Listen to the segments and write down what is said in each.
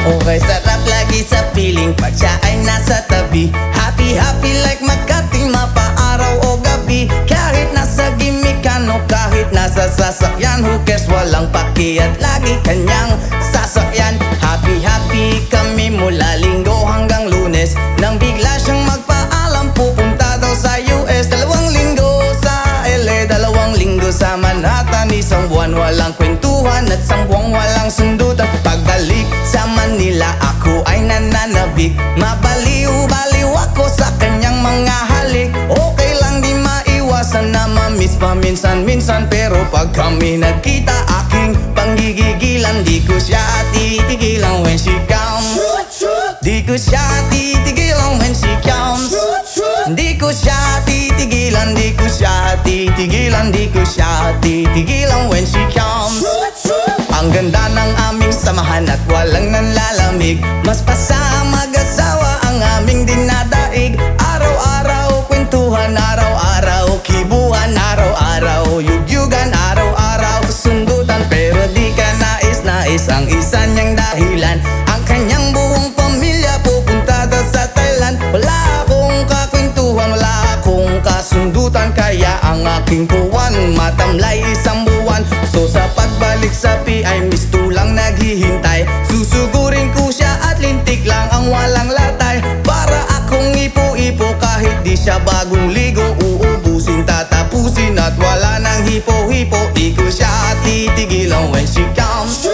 Okay, sarap lagi sa piling pag siya ay nasa tabi. Happy, happy like Makati, mapaaraw o gabi. Kahit nasa gimikano, kahit nasa sasakyan, who cares, walang paki at lagi kanyang sasakyan. Happy, happy kami mula Linggo hanggang Lunes. Nang bigla siyang magpaalam, pupunta daw sa US. 2 linggo sa LA, 2 linggo sa Manhattan. Isang buwan walang kwentuhan at 1 buwang walang sundutan. Pagbalik sa Manila, ako ay nananabik. Mabaliw-baliw ako sa kanyang mga halik. Okay lang di maiwasan na mamiss paminsan-minsan, pero pag kami nagkita, aking panggigigilan. Di ko siya titigilan when she comes. Di ko siya titigilan when she comes. Di ko siya titigilan, di ko siya titigilan, di ko siya titigilan when she comes. Ang ganda ng aming samahan at walang nanlalamig. Mas pasa mag-asawa ang aming dinadaig. Araw-araw kwentuhan, araw-araw kibuhan, araw-araw yugyugan, araw-araw sundutan. Pero di ka nais-nais ang isa niyang dahilan. Ang kanyang buong pamilya pupunta daw sa Thailand. Wala akong kakwentuhan, wala akong kasundutan. Kaya ang aking puwan matamlay 1 buwan. So sa pagbalik sa PI, misto lang naghihintay. Susugurin ko siya at lintik lang ang walang latay. Para akong ipo-ipo kahit di siya bagong ligo. Uubusin, tatapusin at wala nang hipo-hipo. Di ko siya titigilan when she comes.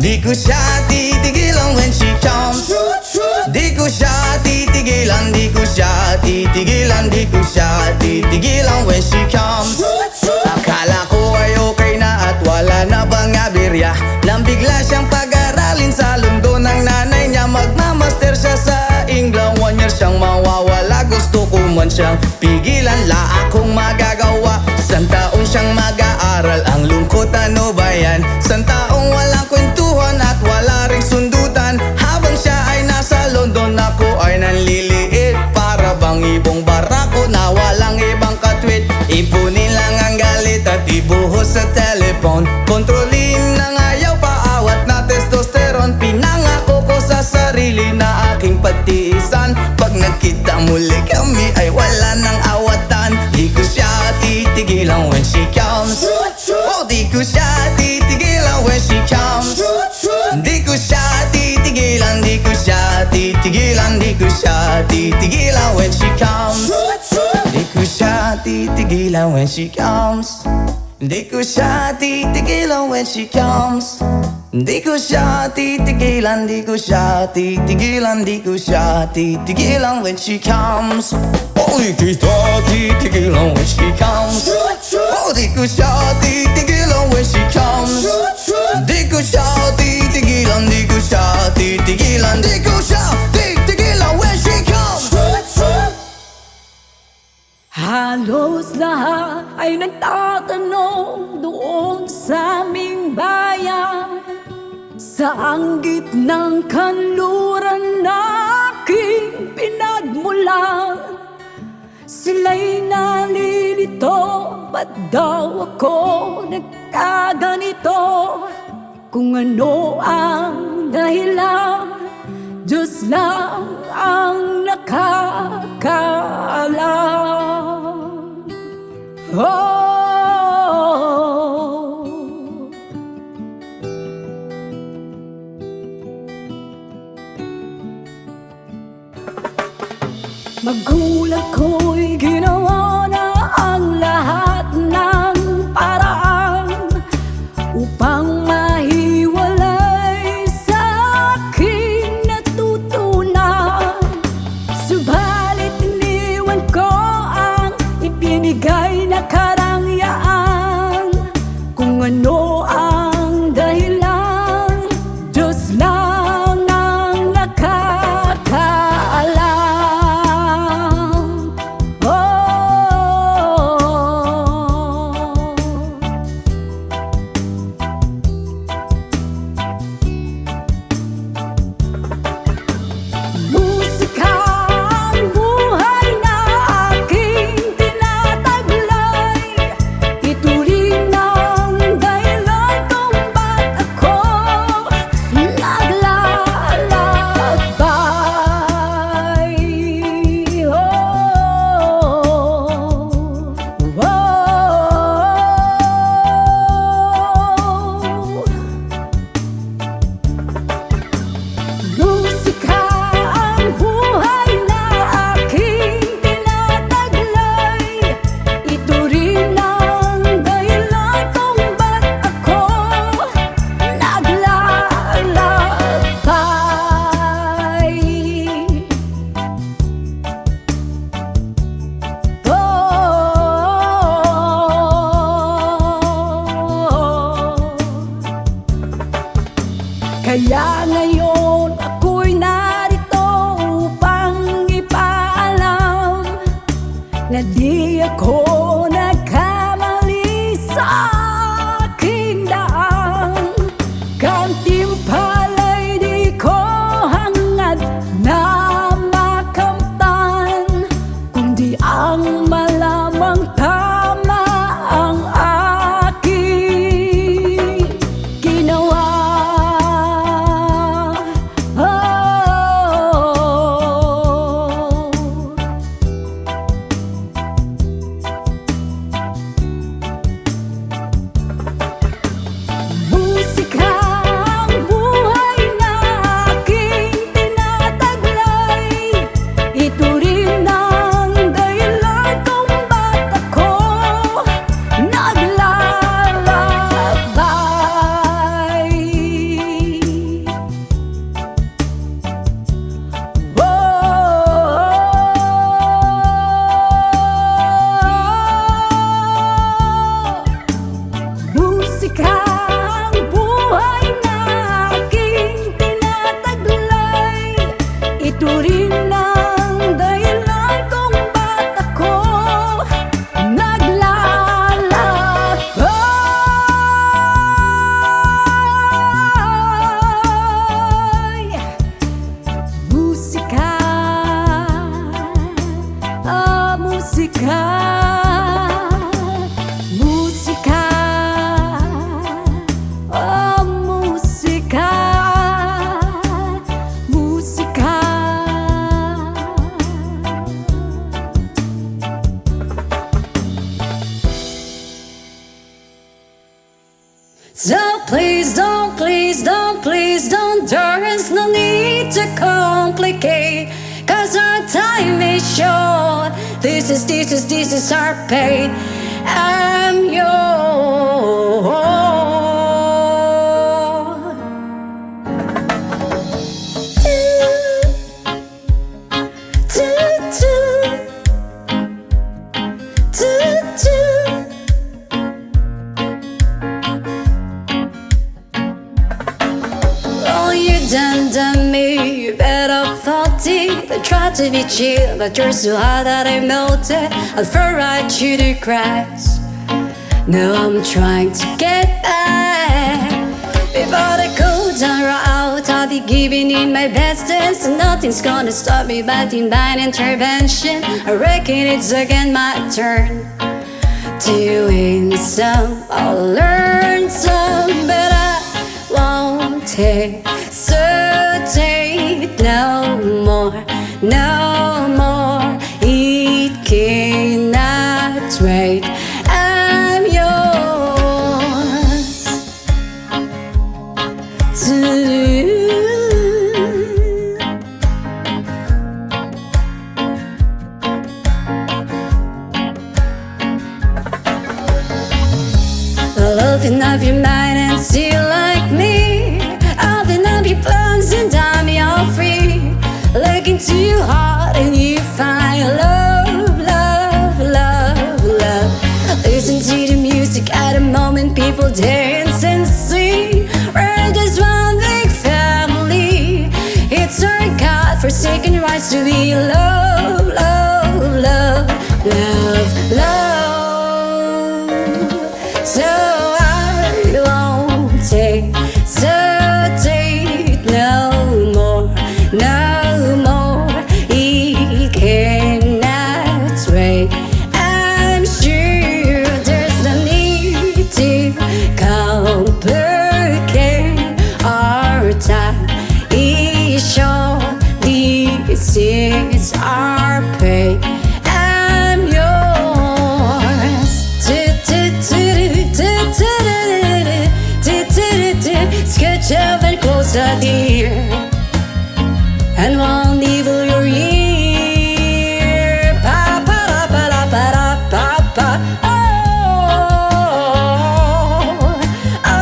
Di ko siya titigilan when she comes. Di ko siya titigilan, di ko siya titigilan, di ko siya titigilan when she comes. Akala ko ay okay na at wala na bang aberya. Nang bigla siyang pag-aralin sa London ng nanay niya. Magmamaster siya sa England, 1 year siyang mawawala. Gusto ko man siyang pigilan, la akong magagawa. 1 taon siyang mag-aaral, ang lungkot ano ba yan? 1 taong walang kwentuhan at wala ring sundutan. Habang siya ay nasa London, ako ay nanliliit. Para bang ibong barako na walang ibang katwit. Ipunin lang ang galit at ibuhos sa telephone. Kontrolin ng ayaw, paawat na testosterone. Pinangako ko sa sarili na aking pagtiisan. Pag nagkita muli kami ay wala nang awatan. Di ko siya titigilan when she comes. Oh, di ko siya titigilan when she comes. Di ko siya titigilan, di ko siya titigilan, di ko siya titigilan when she comes. Di ko siya titigilan when she comes. Di ko siya titigilan when she comes. Di ko siya titigilan, di ko siya titigilan, di ko siya titigilan when she comes. Oh, di ko siya titigilan when she comes. Oh, di ko siya titigilan when she comes. Di ko siya titigilan, di ko siya titigilan, di ko siya titigilan when she comes. Halos lahat ay nagtatanong doon sa aming bayan. Saang gitnang kanluran na aking pinagmulan. Sila'y nalilito, ba't daw ako nagkaganito? Kung ano ang dahilan, Diyos lang ang nakakaalam. Oh, magulang ko'y ginawa na ang lahat ng paraan upang mahiwalay sa aking natutunan. Subalit iniwan ko ang ibinigay na karangyaan. Kung ano ang dahilan, Diyos lang ang nakakaalam. Oh, Kaya ngayon ako'y narito upang ipaalam na di ako nagkamali sa aking daan. Gantimpala'y di ko hangad na makamtan, kundi ang malamang tama ang aking ginawa. Musika ang buhay na aking tinataglay. Ito rin ang dahilan kung ba't ako naglalakbay. Musika ang buhay na aking tinataglay. Ito rin ang dahilan kung ba't ako naglalakbay. Musika, musika, musika, musika, musika. So please don't, please don't, please don't. There is no need to complicate, 'cause our time is short. This is our pain. I'm yours. Do, do, do, do. Oh, you done me, you better thought deep. I tried to be chill, but you're so hot that I melted. I fell right through the cracks. Now I'm trying to get back. Before the cool down out, I'll be giving in my best dance, and nothing's gonna stop me but divine intervention. I reckon it's again my turn to win some, I'll learn some, but I won't hesitate no more, no more. It cannot wait. I'm yours to loving of your mind and see like me. Open up your plans and time you're free. Look into your heart and you find love, love, love, love. Listen to the music at the moment, people dance and sing. We're just one big family. It's our God-forsaken rights to be love, love, love, love, love. So hesitate no more, no more. It cannot wait. I'm sure there's no need to complicate our time. It's short, this is our pay. I'm yours. Sketch up and closer, dear, and one evil your ear. Pa pa da pa da pa da pa pa. Oh,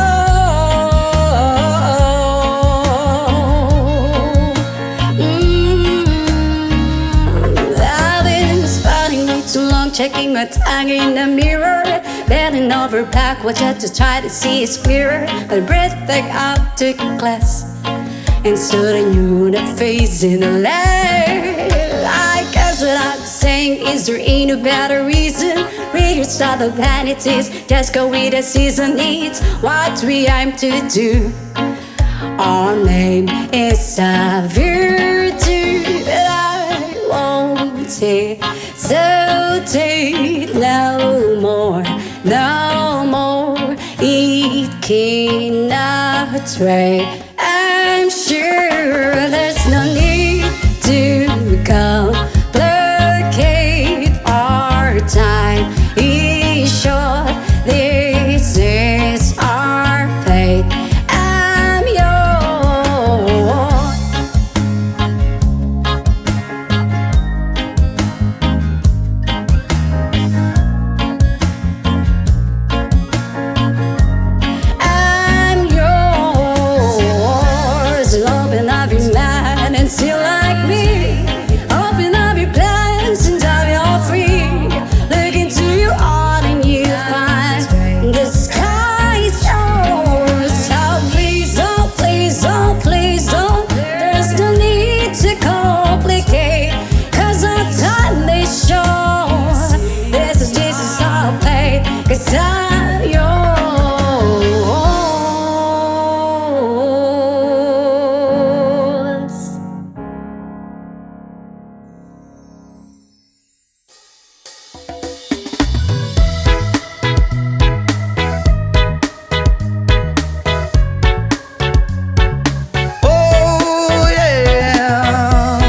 I've been spotting way too long, checking my time in the mirror. Bending over backward just to try to see it's clearer. But breath back up to class. and soon you that face in the light. I guess what I'm saying is there ain't a better reason. Read your style of vanities, just go with the season needs. What we aim to do, our name is a virtue that I won't hesitate no more, no more. It cannot wait. I'm sure there's no need to complicate our time. Is short, this is our fate. I'm yours. I'm yours. Open up your mind and see like me. Open up your plans and dive you're free. Look into your heart and you find the sky is yours. So please don't, please don't, please don't. There's no need to complicate, 'cause our time is short. This is our fate, 'cause I'm yours. Oh yeah.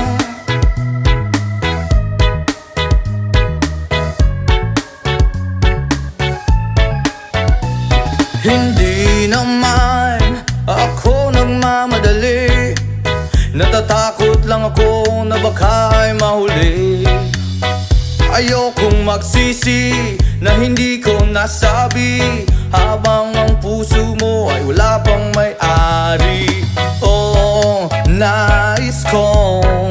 Hindi naman ako nagmamadali, natatakot lang ako na baka'y mahuli. Ayokong magsisi na hindi ko nasabi, habang ang puso mo ay wala pang may-ari. Oo, nais kong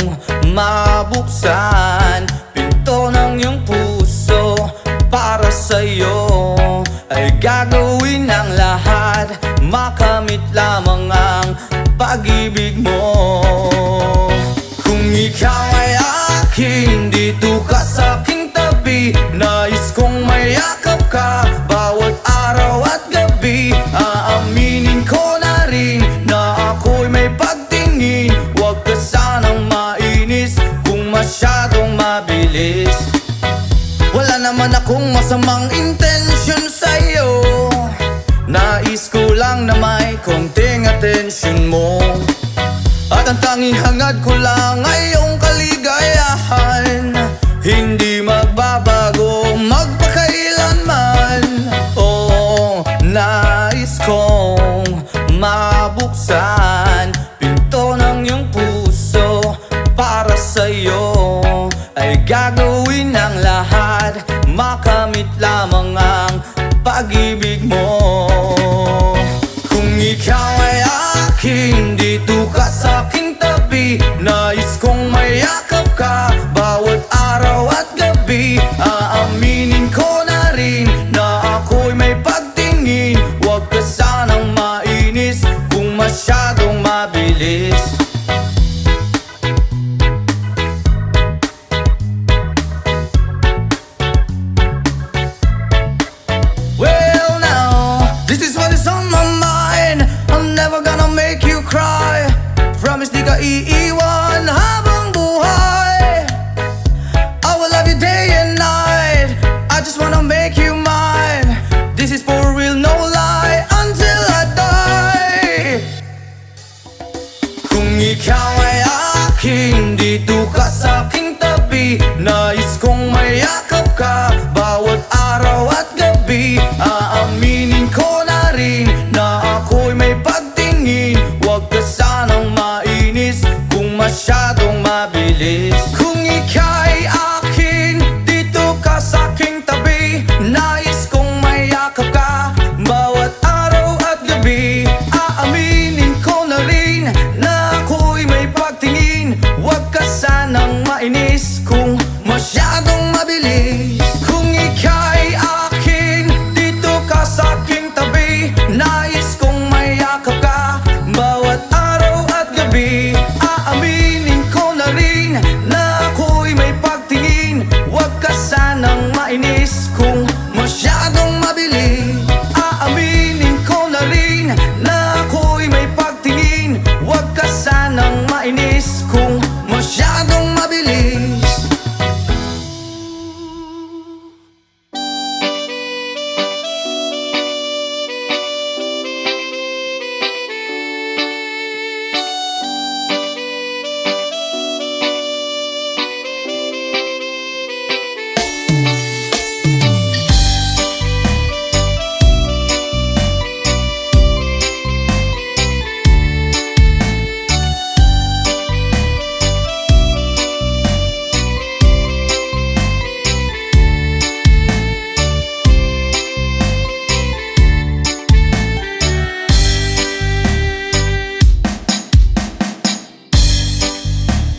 mabuksan pinto ng iyong puso para sa'yo. Ay gagawin ang lahat, makamit lamang ang pag-ibig mo. Kung ikaw ay akin, dito ka sa aking tabi. Nais kong mayakap ka bawat araw at gabi. Aaminin ko na rin na ako'y may pagtingin. Huwag ka sanang mainis kung masyadong mabilis. Wala naman akong masamang intensyon sa'yo. Nais ko lang na may konting atensyon mo. At ang tanging hangad ko lang ay iyong kaligayahan. Hindi magbabago magpakailanman. Oo, nais kong mabuksan pinto ng iyong puso para sa'yo. Ay gagawin ang lahat, makamit lamang ang pag-ibig mo. Kung ikaw ay akin, dito ka sa aking tabi. Nais kong mayakap ka bawat araw at gabi. Aaminin ko na rin na ako'y may pagtingin. Huwag ka sanang mainis kung masyadong mabilis. Well now, this is what is on my mind. I'm never gonna make you cry. Promise di ka iiwan habang buhay. I will love you day and night. I just wanna make you mine. This is for real, no lie, until I die. Kung ikaw ay akin, dito ka sa aking tabi. Nais kong mayakap ka bawat araw at gabi. Aaminin ko na rin na ako'y may pagtingin. Huwag ka sanang mainis kung masyadong mabilis. Kung ika'y akin, dito ka sa aking tabi. Nais kong mayakap ka bawat araw at gabi. Aaminin ko na rin na ako'y may pagtingin. Huwag ka sanang mainis kung masyadong mabilis. Kung ika'y akin, dito ka sa aking tabi. Nais kong mayakap ka bawat araw at gabi.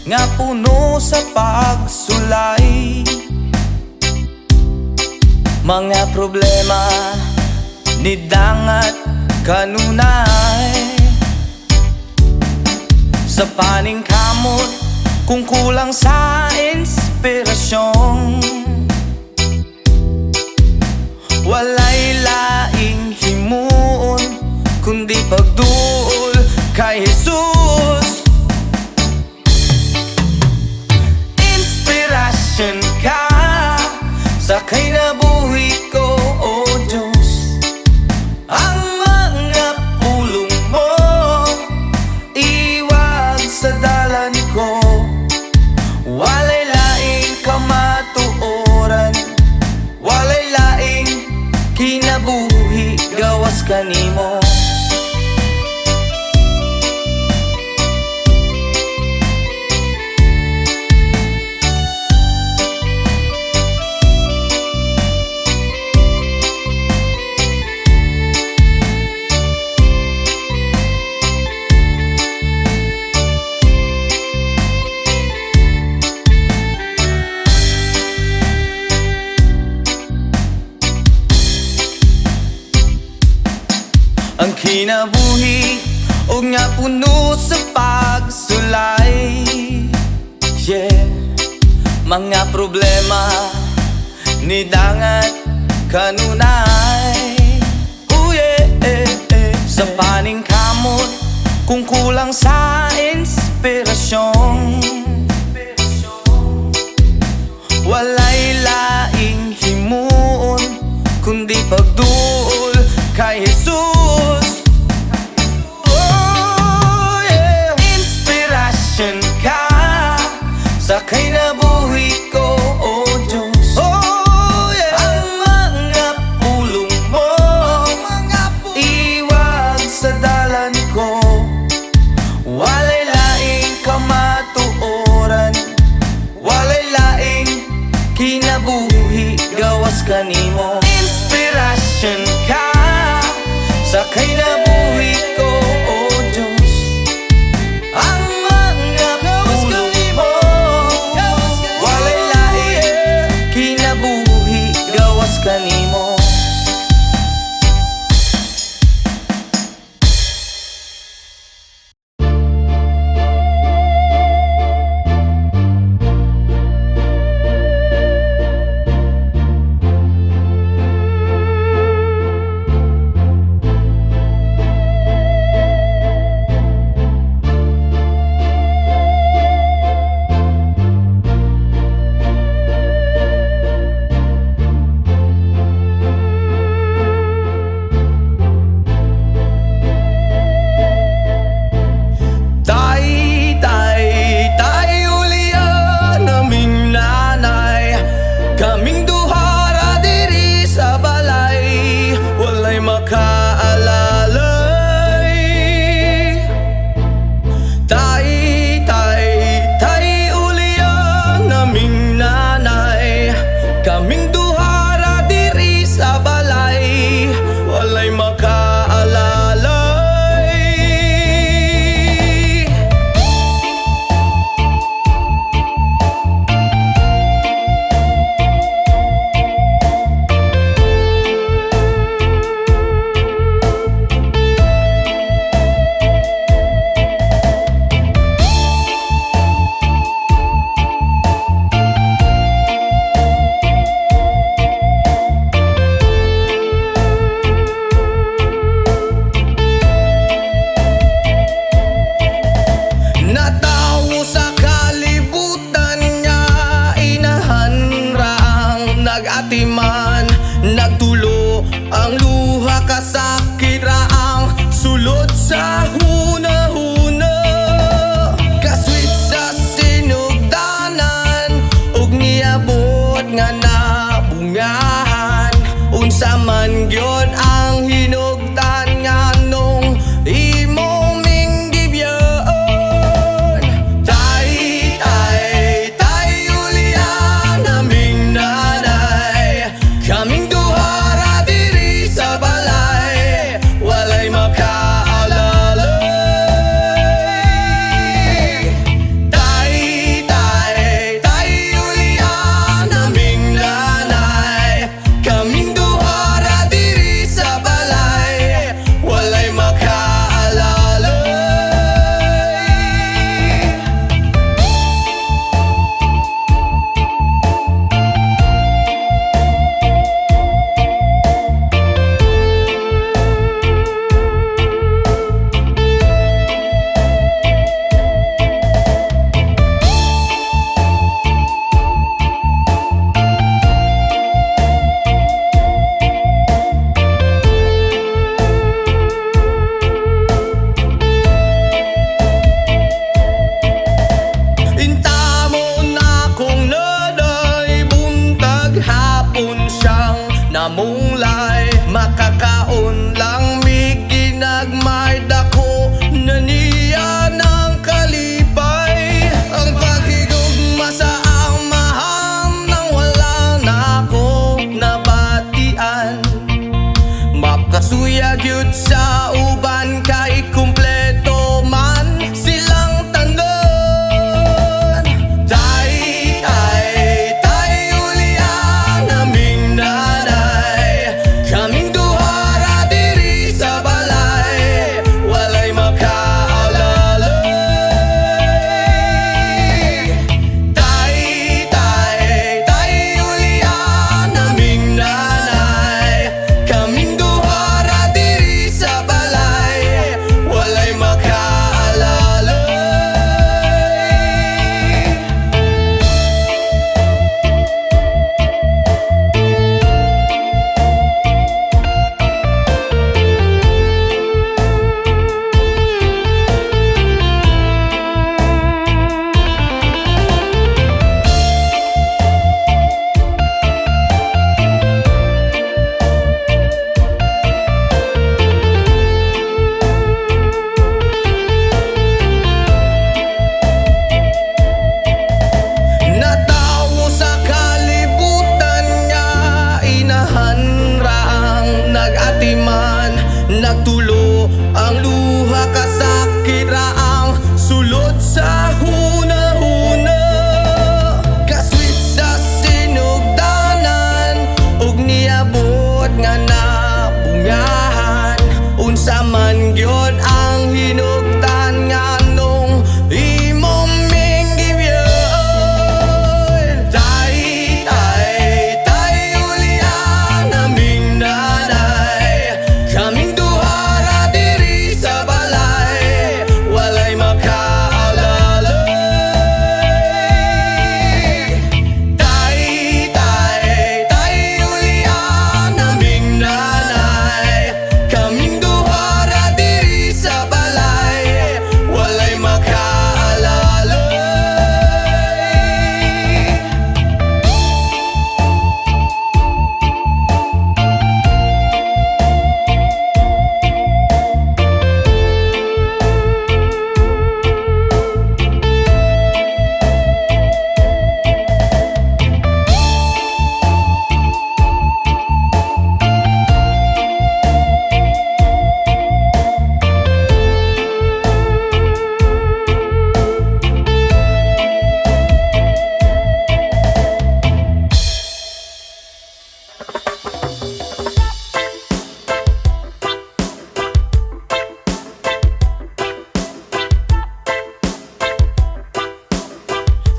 nga puno sa pagsulay. Mga problema ni dangat kanunay. Sa paning kamot kung kulang sa inspirasyon, walay laing himuon kundi pagduol kay Jesus. Inspirasyon ka sa kinabuhi ko, O Diyos. Ang mga pulong mo iwag sa dalan ko, walay laing kamatuoran, walay laing kinabuhi gawas kanimo. Ang kinabuhi o nga puno sa pagsulay. Yeah, mga problema ni dangat kanunay. Oh yeah, sa paning kamot kung kulang sa inspirasyon, walay laing himuon kundi pagduol kay Jesus. Oh yeah, inspirasyon ka sa kinabuhi ko, O Diyos. Oh yeah, ang mga pulong mo iwag sa dalan ko, walay laing kamatuoran, walay laing kinabuhi gawas kanimo. Inspirasyon ka sa kinabuhi ko, O Diyos. Ang mga pulong mo walay laing kinabuhi gawas kanimo. Sunod sa huna-huna, kasweet sa sinugdanan, ug niabot nga nabungahan. Unsa man gyud ang hinugtan nga nung imong minggibyon. Tay, tay, tay, ulian naming nanay, kaming duha ra diri sa balay, walay makaalalay. Tay, tay, tay, ulian naming nanay, kaming duha ra diri sa balay, walay makaalalay.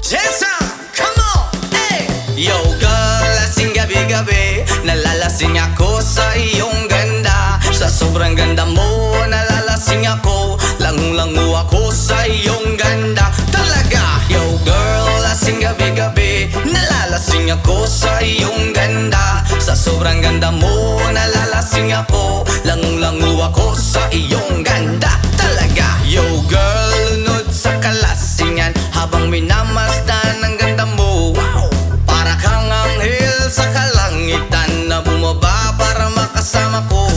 Jason, come on, hey! Yo girl, lasing gabi-gabi, nalalasing ako sa iyong ganda. Sa sobrang ganda mo, nalalasing ako, langung-langu ako sa iyong ganda. Talaga, yo girl, lasing gabi-gabi, nalalasing ako sa iyong ganda. Sa sobrang ganda mo, nalalasing ako, langung-langu ako sa iyong ganda. Talaga, yo girl, lunod sa kalasingan, habang minamasdan ang ganda mo. Wow! Para kang anghel sa kalangitan na bumaba para makasama ko.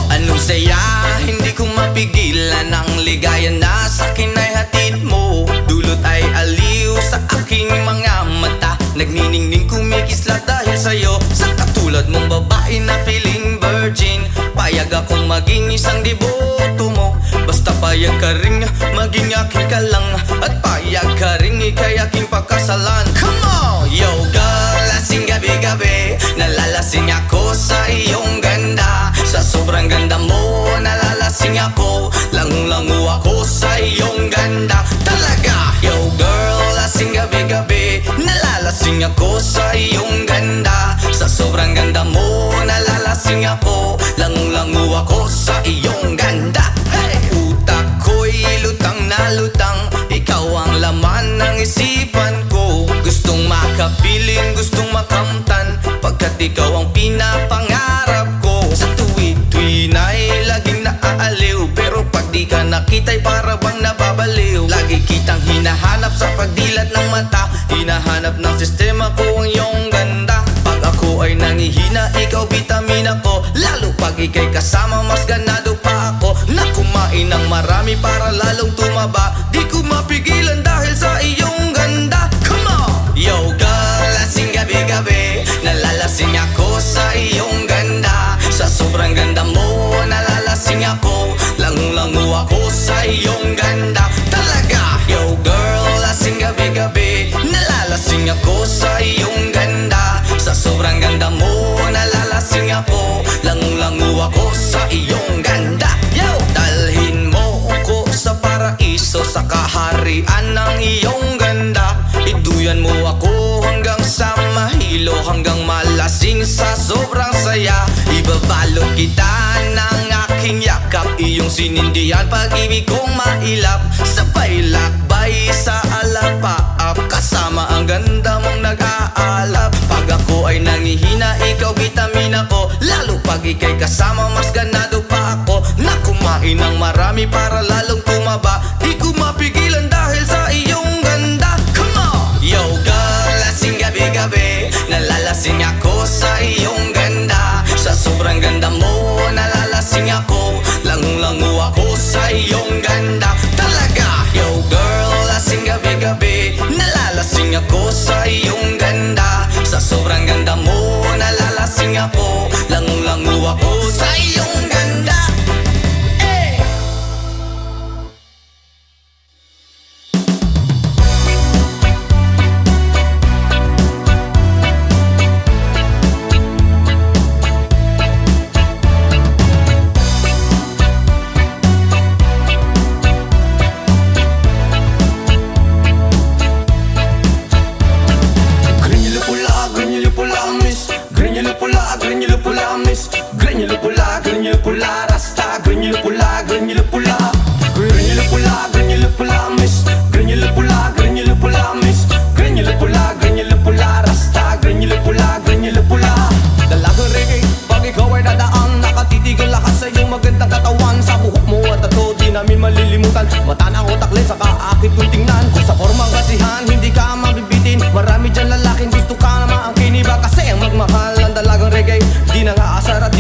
Anong saya, hindi ko mapigilan ang ligaya na sa akin ay hatid mo. Dulot ay aliw sa aking mga mata, nagniningning kumikislat dahil sa'yo. Sa katulad mong babae na feeling virgin, payag akong maging isang deboto mo. Basta payag ka rin maging aking ka lang, at payag ka rin ikay aking pagkasalan. Come on! Yo girl, lasing gabi-gabi, nalalasing ako sa iyong ganda. Sa sobrang ganda mo, nalalasing ako, langung-langu ako sa iyong ganda. Talaga, yo girl, lasing gabi-gabi, nalalasing ako sa iyong ganda. Sa sobrang ganda mo, nalalasing ako, langung-langu ako sa iyong ganda. Hey! Utak ko'y lutang na lutang, ikaw ang laman ng isipan ko. Gustong makapiling, gustong makamtan, pagkat ikaw ang pinapangarap ko. Sa tuwid-tuwina'y laging naaaliw, pero pag di ka nakita'y para bang nababaliw. Lagi kitang hinahanap sa pagdilat ng mata, hinahanap ng sistema ko ang iyong ganda. Pag ako ay nangihina, ikaw vitamina ko, lalo pag ikay kasama mas ganado pa ako. Na kumain ng marami para lalong tumaba, di ko mapigilan dahil sa iyong ganda. Come on! Yo girl, lasing gabi-gabi, nalalasing ako sa iyong ganda. Sa sobrang ganda mo, nalalasing ako, langung-langu ako sa iyong ganda. Talaga, yo girl, lasing gabi-gabi, nalalasing ako sa iyong ganda. Sa sobrang ganda mo, nalalasing ako, langung-langu ako sa iyong ganda. Yo! Dalhin mo ko sa paraiso, sa kaharian ng iyong ganda. Iduyan mo ako hanggang sa mahilo, hanggang malasing sa sobrang saya. Ibabalot kita ng aking yakap, iyong sinindihan pag-ibig kong mailap. Sabay lakbay sa alapaap, kasama ang ganda mong nag-aalap. Pag ako ay nangihina, ikaw vitamina ko, lalo pag ikay kasama mas ganado pa ako. Na kumain ng marami para lalong tumaba, di ko mapigilan dahil sa iyong ganda. Come on! Yo girl, lasing gabi-gabi, nalalasing ako sa iyong ganda. Sa sobrang ganda mo, nalalasing ako, langung-langu ako sa iyong ganda. Talaga, yo girl, lasing gabi-gabi, nalalasing ako sa iyong ganda. Sa sobrang ganda mo, nalalasing ako, langung-langu ako sa iyong ganda.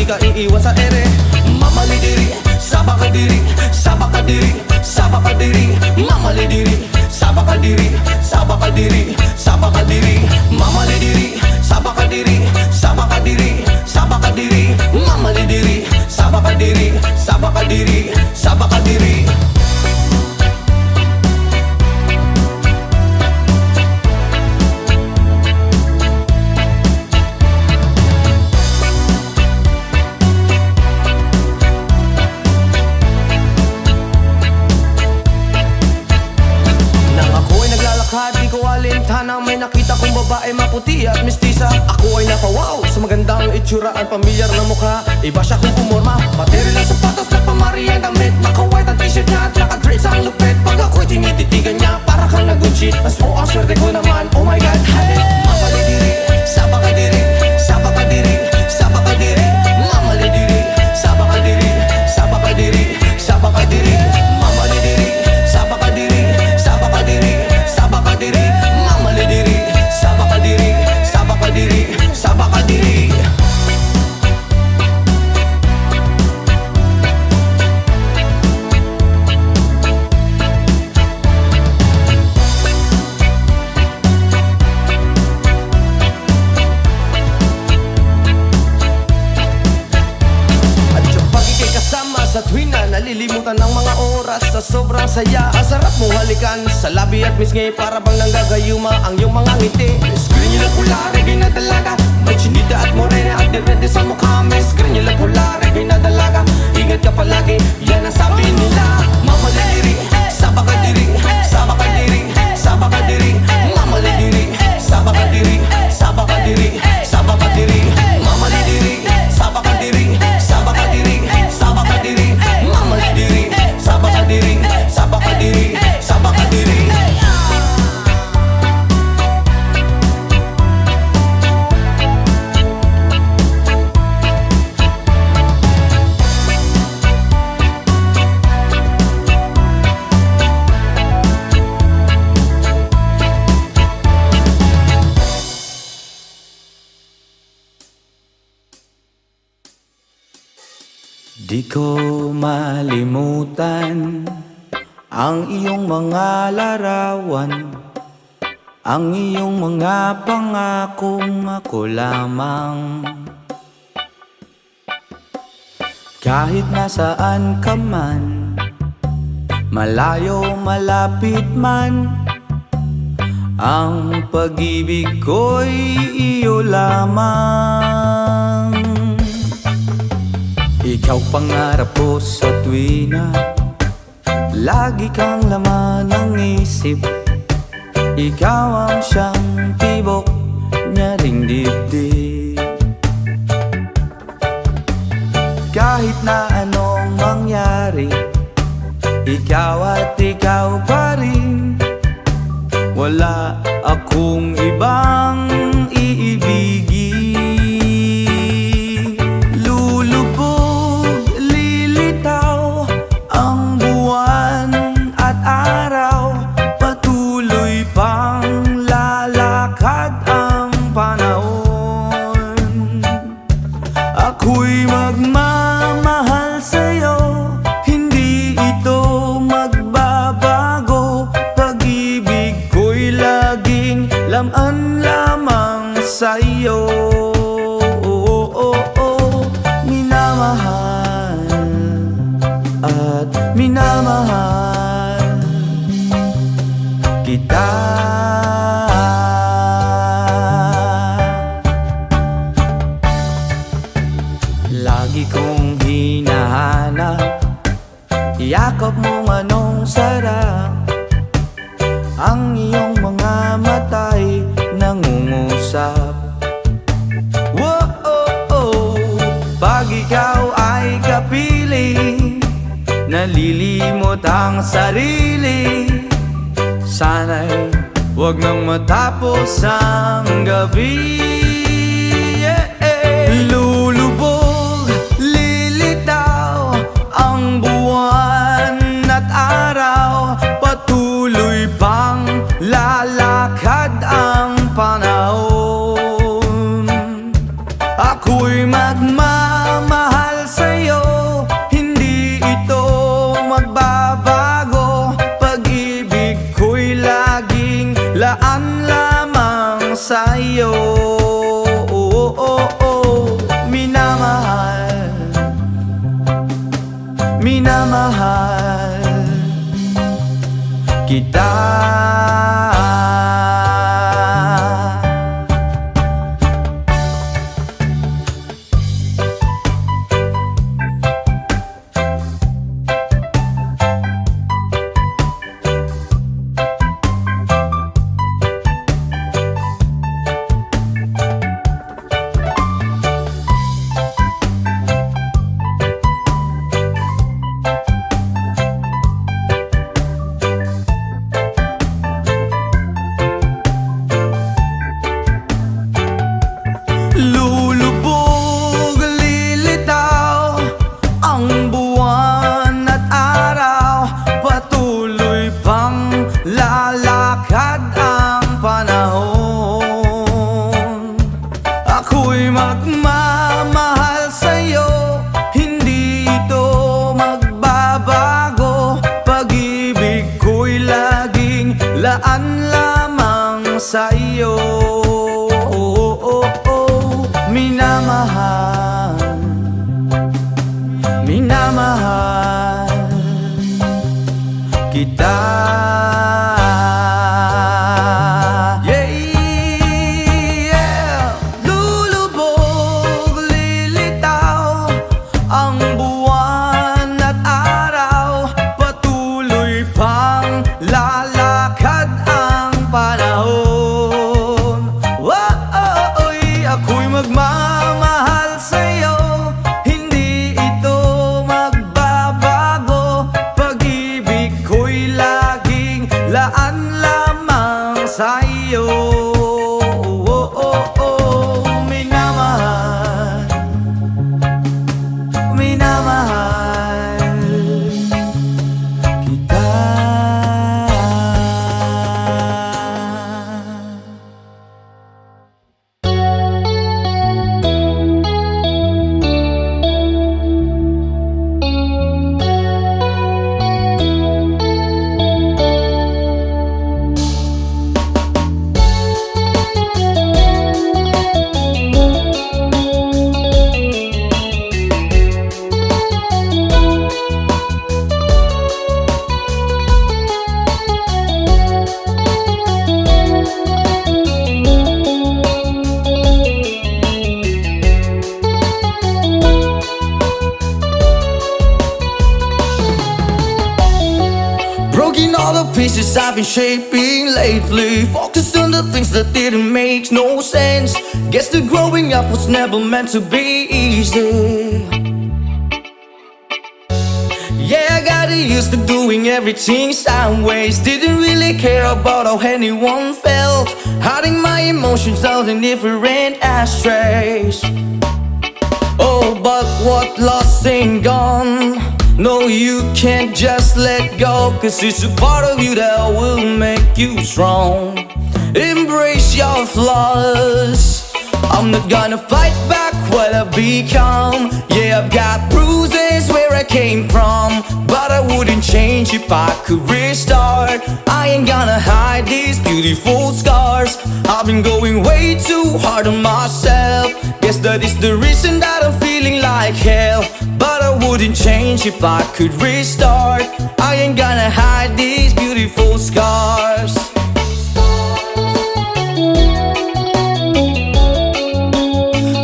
di ka iiwan sa ere. Mamalidiri, sabakadiri, sabakadiri, sabakadiri. Mamalidiri, sabakadiri, sabakadiri, sabakadiri. Mamalidiri, sabakadiri, sabakadiri, sabakadiri. Mamalidiri, sabakadiri, sabakadiri, sabakadiri. Di ko alintana, may nakita kong babae maputi at mestiza. Ako ay napawaw sa magandang itsura at pamilyar na mukha. Iba siya kung pumorma, material ng sapatos na pamari ang damit. Naka-white ang t-shirt niya at naka-dreads ang lupit. Pag ako'y tinititigan niya, para kang nag-good shit. Mas po ang swerte ko naman, oh my god, habit. Mamalidiri, sabakadiri, sabakadiri, sabakadiri. Mamalidiri, sabakadiri, sabakadiri, sabakadiri. Mamalidiri, sabakadiri, sabakadiri, sabakadiri. Mamalidiri, sabakadiri, sabakadiri, sabakadiri. Sa tuwing na nalilimutan ng mga oras sa sobrang saya. Ang sarap mong halikan sa labi at misngi, para bang nanggagayuma ang iyong mga ngiti. Screen nyo lang pula, reggae na dalaga. May chinita at morena at direte sa mukha. May screen nyo lang pula, reggae na dalaga. Ingat ka palagi, yan ang sabi nila. Mamalidiri, sabakadiri, sabakadiri, sabakadiri. Mamalidiri, sabakadiri, sabakadiri, sabakadiri. Mamalidiri, sabakadiri, sabakadiri, sabakadiri. Mamalidiri, sabakadiri, sabakadiri, sabakadiri. Di ko malimutan ang iyong mga larawan, ang iyong mga pangakong ako lamang. Kahit nasaan ka man, malayo malapit man, ang pag-ibig ko'y iyo lamang. Ikaw pangarap ko sa tuwina, lagi kang laman ng isip. Ikaw ang siyang tibok niya ring dibdib. Kahit na anong mangyari, ikaw at ikaw pa rin. Wala akong ibang iibigin. Ako'y magmamahal sa'yo, hindi ito magbabago. Pag-ibig ko'y laging laman lamang sa'yo. Minamahal at minamahal kita. Lagi kong hinahanap, yakap mong anong sarap. Ang iyong mga mata'y nangungusap. Whoa, pag ikaw ay kapiling, nalilimot ang sarili. Sana'y wag nang matapos ang gabi. Lulubog, lilitaw ang buwan at araw. Patuloy pang lalakad ang panahon. Ako'y magmamahal sa'yo. Minamahal, minamahal kita. Lulubog, lilitaw ang buwan at araw, patuloy pang lalakad ang panahon. Ako'y magmamahal sa'yo, hindi ito magbabago. Pag-ibig ko'y laging laan lamang sa'yo. Minamahal, minamahal kita. Lulubog, lilitaw ang buwan at araw, patuloy pang lalakad ang panahon. Ako'y magmamahal sa'yo, hindi ito magbabago. Pag-ibig ko'y laging laan lamang sa'yo. Minamahal, minamahal kita. Broken all the pieces I've been shaping lately, focused on the things that didn't make no sense. Guess that growing up was never meant to be easy. Yeah, I got used to doing everything sideways, didn't really care about how anyone felt, hiding my emotions out in different ashtrays. Oh, but what lost ain't gone. No, you can't just let go, 'cause it's a part of you that will make you strong. Embrace your flaws. I'm not gonna fight back what I've become. Yeah, I've got bruises where I came from, but I wouldn't change if I could restart. I ain't gonna hide these beautiful scars. I've been going way too hard on myself. Guess that is the reason that I'm feeling like hell, but I wouldn't change if I could restart. I ain't gonna hide these beautiful scars.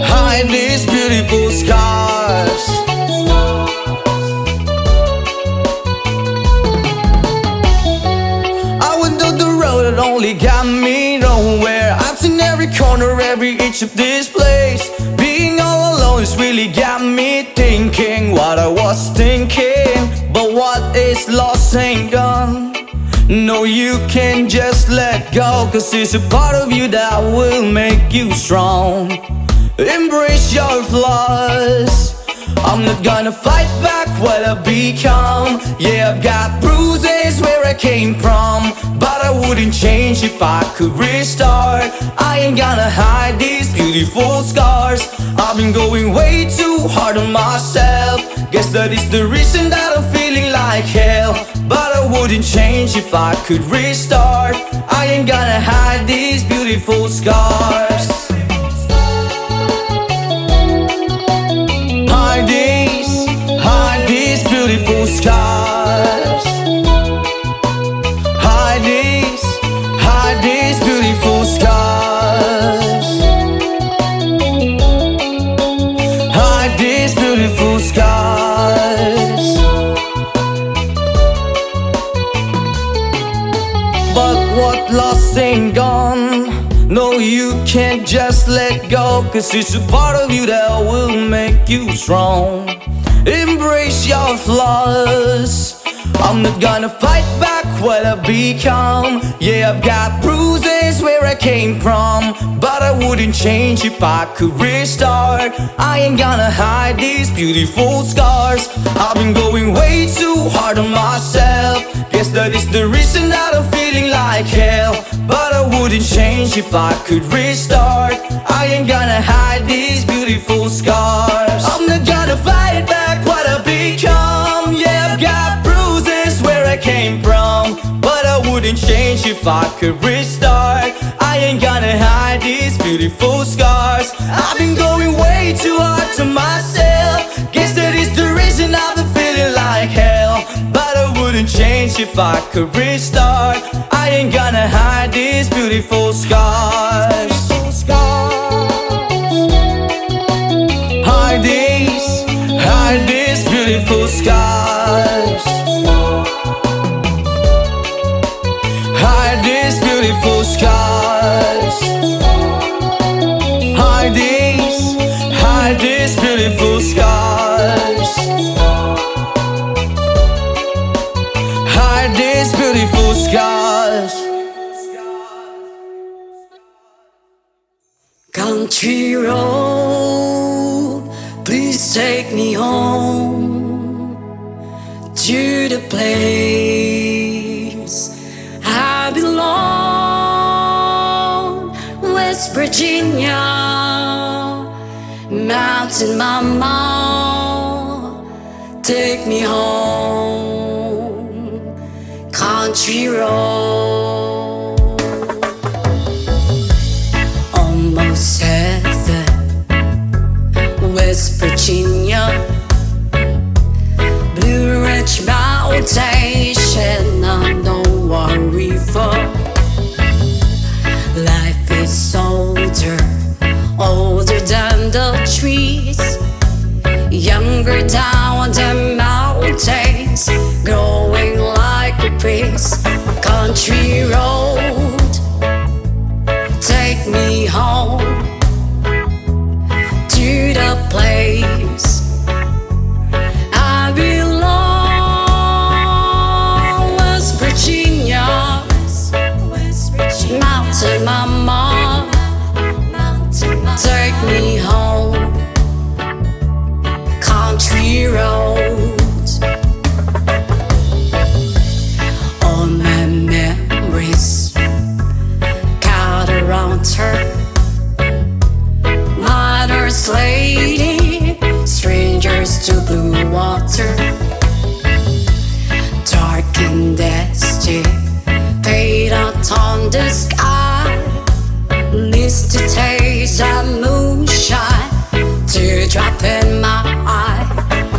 Hide these beautiful scars. I went down the road that only got me nowhere. I've seen every corner, every inch of this place. Being all alone has really got me thinking what I was thinking. But what is lost ain't gone. No, you can't just let go, 'cause it's a part of you that will make you strong. Embrace your flaws. I'm not gonna fight back what I've become. Yeah, I've got bruises where I came from, but I wouldn't change if I could restart. I ain't gonna hide these beautiful scars. I've been going way too hard on myself. Guess that is the reason that I'm feeling like hell. But I wouldn't change if I could restart. I ain't gonna hide these beautiful scars. Hide these beautiful scars. Hide these beautiful scars. Hide these beautiful scars. But what lost ain't gone. No, you can't just let go, 'cause it's a part of you that will make you strong. Embrace your flaws. I'm not gonna fight back what I've become. Yeah, I've got bruises where I came from, but I wouldn't change if I could restart. I ain't gonna hide these beautiful scars. I've been going way too hard on myself. Guess that is the reason that I'm feeling like hell. But I wouldn't change if I could restart. I ain't gonna hide these beautiful scars. I'm not gonna fight back what I've become. Yeah, I've got bruises where I came from, but I wouldn't change if I could restart. I ain't gonna hide these beautiful scars. I've been going way too hard to myself. Guess that is the reason I've been feeling like hell. But I wouldn't change if I could restart. I ain't gonna hide these beautiful scars. Hide these beautiful scars. Hide these beautiful scars. Hide these beautiful scars. Hide these beautiful scars. Country road, please take me home to the place I belong. West Virginia, Mountain Mama, take me home. Country road, almost heaven. West Virginia, Blue Ridge Mountain, Shenandoah River. Life is older than the trees, younger down the mountains, growing like a breeze. Country road, take me home to the place I belong. West Virginia, Mountain Mama, take me home. Country road, all my memories cut around her. Mother's lady, strangers to blue water. Dark and dusty, fade out on the sky. Needs to taste of moonshine, teardrop in my eye.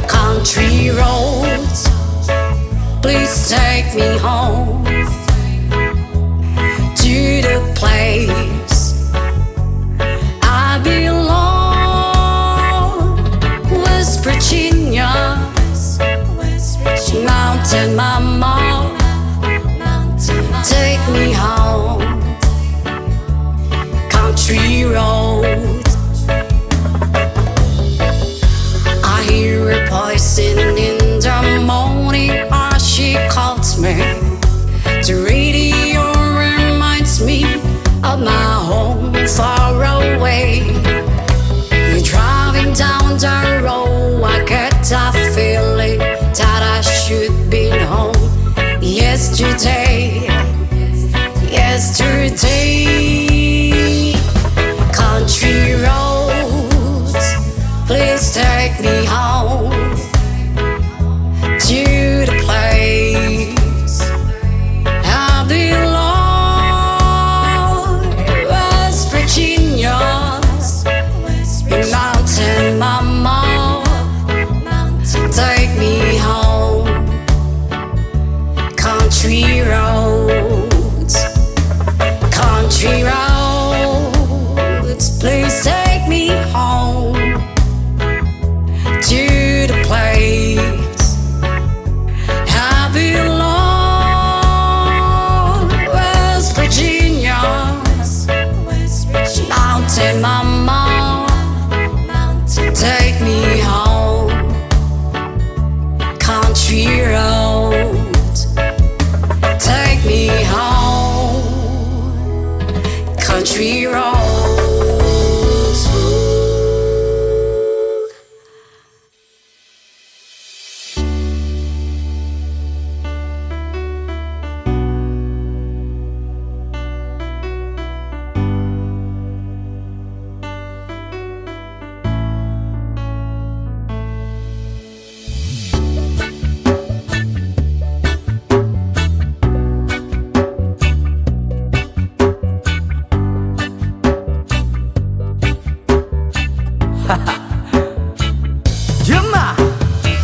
Country roads, please take me home to the place I belong. West Virginia, Mountain Mama, take me home. Country road, I hear a voice in the morning as she calls me. The radio reminds me of my home far away. You're driving down the road, I get that feeling that I should be home. Yesterday, country roads, Mountain Mama, take me home. Country roads, take me home. Country roads. Yama!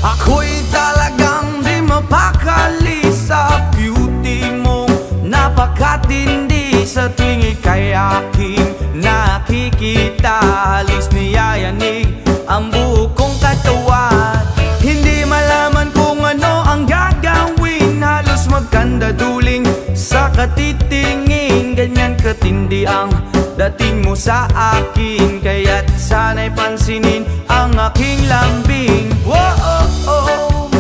Ako'y talagang di mapakali sa beauty mo. Napakatindi sa tuwing ika'y aking nakikita. Halos niyayanig ang buo kong katawan. Hindi malaman kung ano ang gagawin. Halos magkanda duling sa katitingin. Ganyan katindi ang dating mo sa akin. Kaya't sana'y pansinin ang aking lambing. Whoa, oh, oh.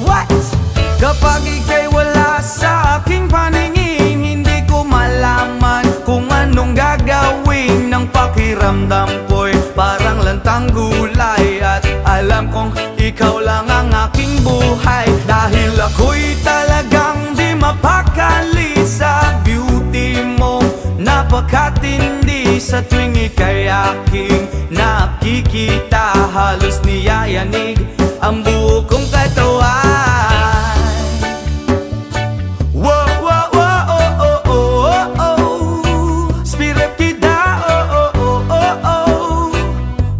What? Kapag ika'y wala sa aking paningin, hindi ko malaman kung anong gagawin. Ng pakiramdam ko'y parang lantang gulay. At alam kong ikaw lang ang aking buhay. Dahil ako'y talagang di mapakali sa beauty mo. Napakatindi sa tuwing ika'y aking nakikita. Halos niyayanig ang buo kong katawan. Whoa, whoa, whoa, oh, oh, oh, oh, oh. Spirit kita, oh, oh, oh, oh, oh.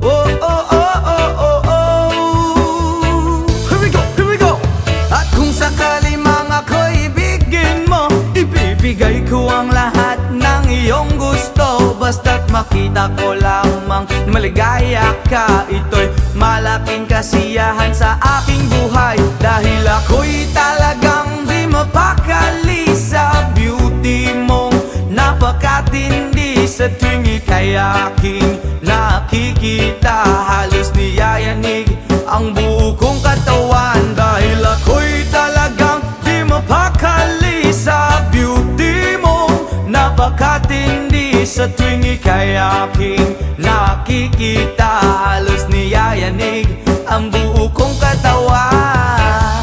Oh, oh, oh, oh, oh, oh. Here we go, here we go. At kung sakali mga ko'y ibigin mo, ibibigay ko ang lahat ng iyong gusto. Basta't makita ko lamang maligaya ka. Ito'y malaking kasiyahan sa aking buhay. Dahil ako'y talagang di mapakali sa beauty mong napakatindi. Sa tuwing ika'y aking nakikita, halos niyayanig ang buo kong katawan. Dahil ako'y talagang di mapakali sa beauty mong napakatindi. Sa tuwing ika'y aking nakikita, halos niyayanig ang buo kong katawan.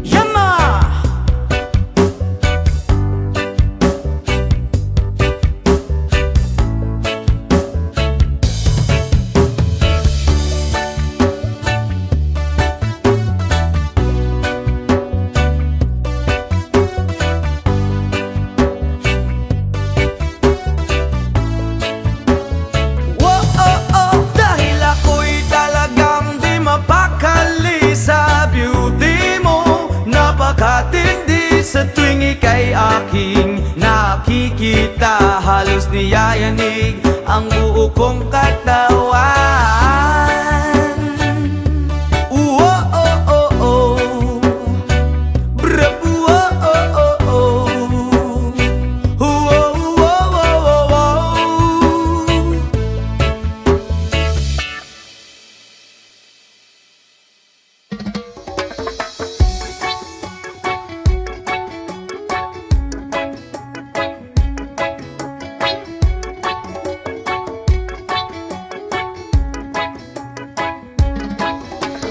Yama! Whoa, oh, oh. Dahil ako'y talagang di mapakali sa beauty mo. Napakatindi sa tuwing ika'y aking nakikita. Halos niyayanig ang buo kong katawan. Whoa, oh, oh, oh. Bra, whoa, oh, oh, oh. Whoa, whoa, whoa, whoa, whoa.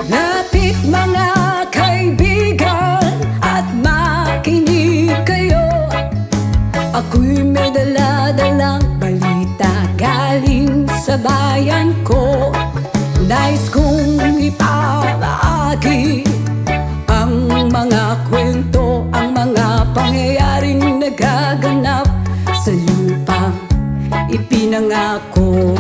Lapit mga kaibigan at makinig kayo. Ako'y may dala-dalang balita galing sa bayan ko. Nais kong ipamahagi ang mga kwento, ang mga pangyayaring nagaganap sa lupang ipinangako.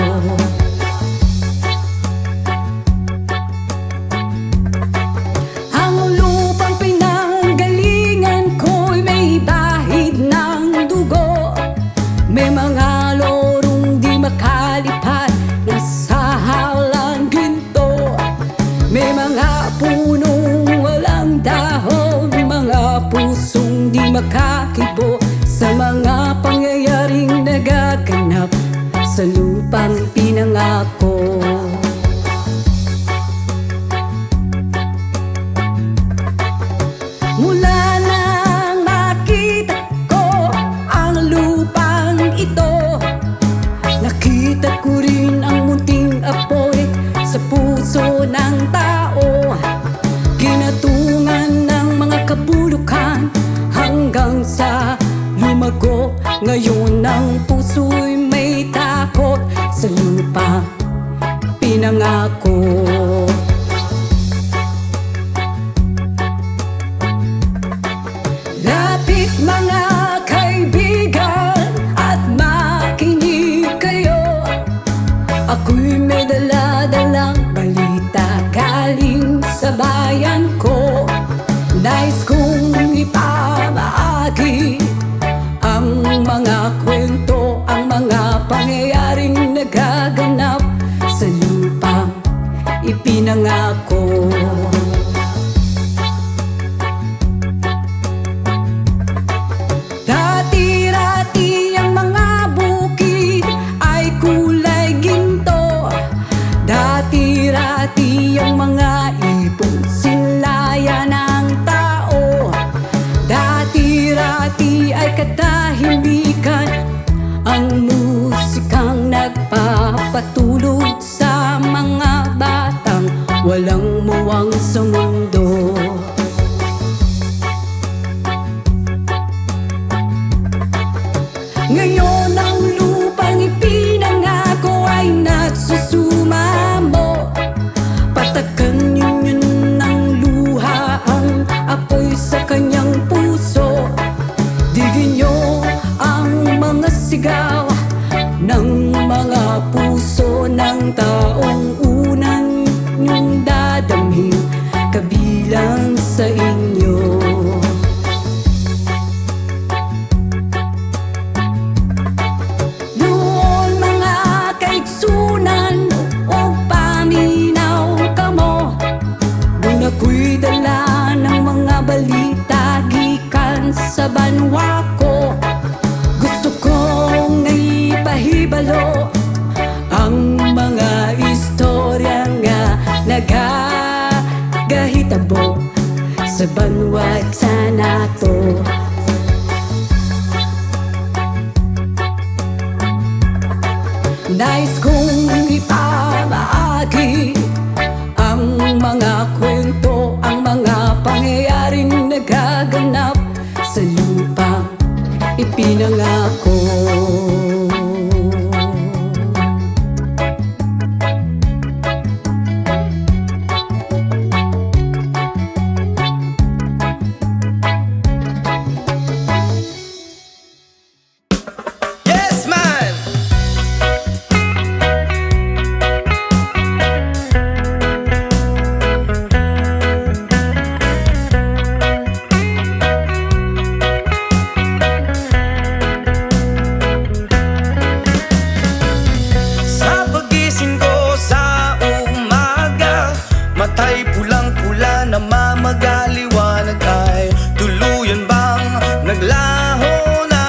May mga lorong di balahibo sa mga pangyayaring nagaganap sa lupang pinangako. Mula nang makita ko ang lupang ito, nakita ko rin ang munting apoy sa puso ng tao. Ginatungan ng mga kabulukan hanggang sa lumago. Ngayon ang puso'y may takot sa lupang pinangako. Lapit mga kaibigan at makinig kayo. Ako'y may dala-dalang balita galing sa bayan ko. Nais kong ipamahagi ang mga kwento, ang mga pangyayaring nagaganap sa lupang ipinangako. Dati-rati ang mga bukid ay kulay ginto. Dati-rati ang mga ibon sinlayan ng tao. Dati-rati ay katahimikan ang musikang nagpapatulog sa mga batang walang muwang sa mundo. Ngayon ang lupang ipinangako ay nagsusumamo. Patakan ninyo ng luha ang apoy sa kanyang puso. Digin nyo ang mga sigaw ng mga puso ng taong unang nyong dadamhin kabilang sa inyo. Ako'y dala ng mga balita gikan sa banwa ko. Gusto kong ipahibalo ang mga istorya nga nagagahitabo sa banwa sa nato. Nais kong ipamahagi ang mga kwento, ang mga pangyayaring nagaganap sa lupang ipinangako. Yes, man! Matay pulang-pula na mamagaliwanag ay tuluyan bang naglaho na?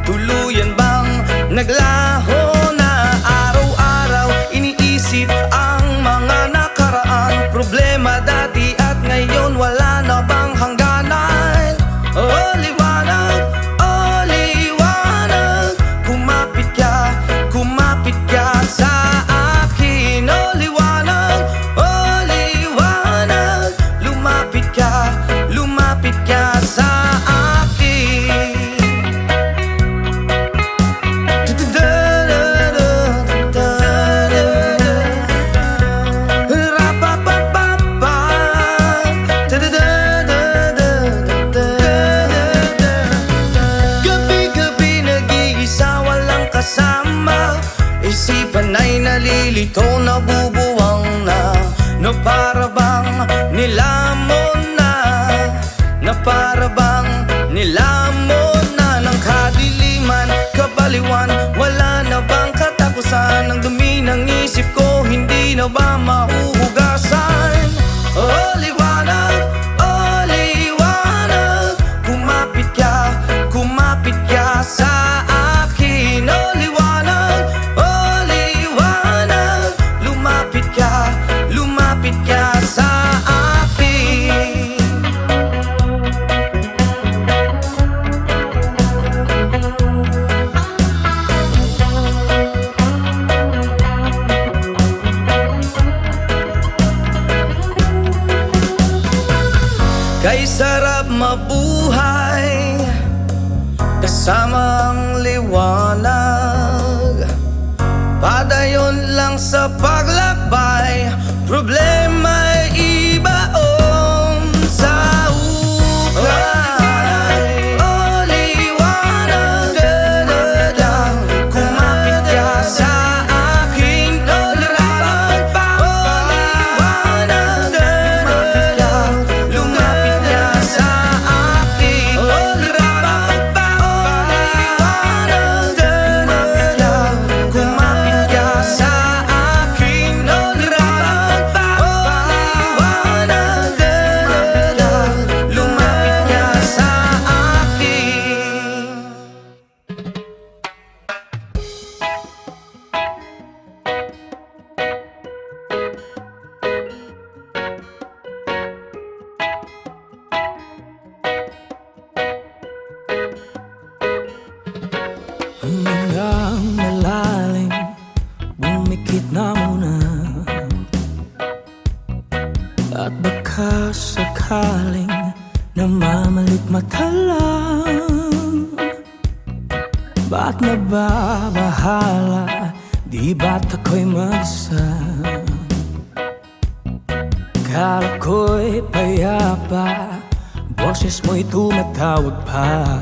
Tuluyan bang naglaho na? Araw-araw iniisip ang mga nakaraan, problema dati at ngayon wala na bang hangganan? Oh liwanag, kumapit ka sa akin. Oh liwanag, lumapit ka sa akin. Gabi-gabi nag-iisa walang kasama, isipan ay nalilito, nabubuwang na. No para bang nilamon na, na para bang nilamon na ng kadiliman, kabaliwan. Wala na bang katapusan? Ang dumi ng isip ko hindi na ba mahuhugasan? Oh liwanag, kumapit ka kasama ang liwanag. Padayon lang sa paglakbay, problema'y ibaon sa ukay. O liwanag, kumapit ka sa aking liwanag. O liwanag, lumapit ka sa aking liwanag. O liwanag, kumapit ka sa aking liwanag. O liwanag, lumapit ka sa akin. Hanggang malalim, bumikit na muna. At baka sakaling namamalit mata lang. Ba't nababahala, di ba't ako'y mag-isa? Kala ko'y payapa, boses mo'y tumatawag pa.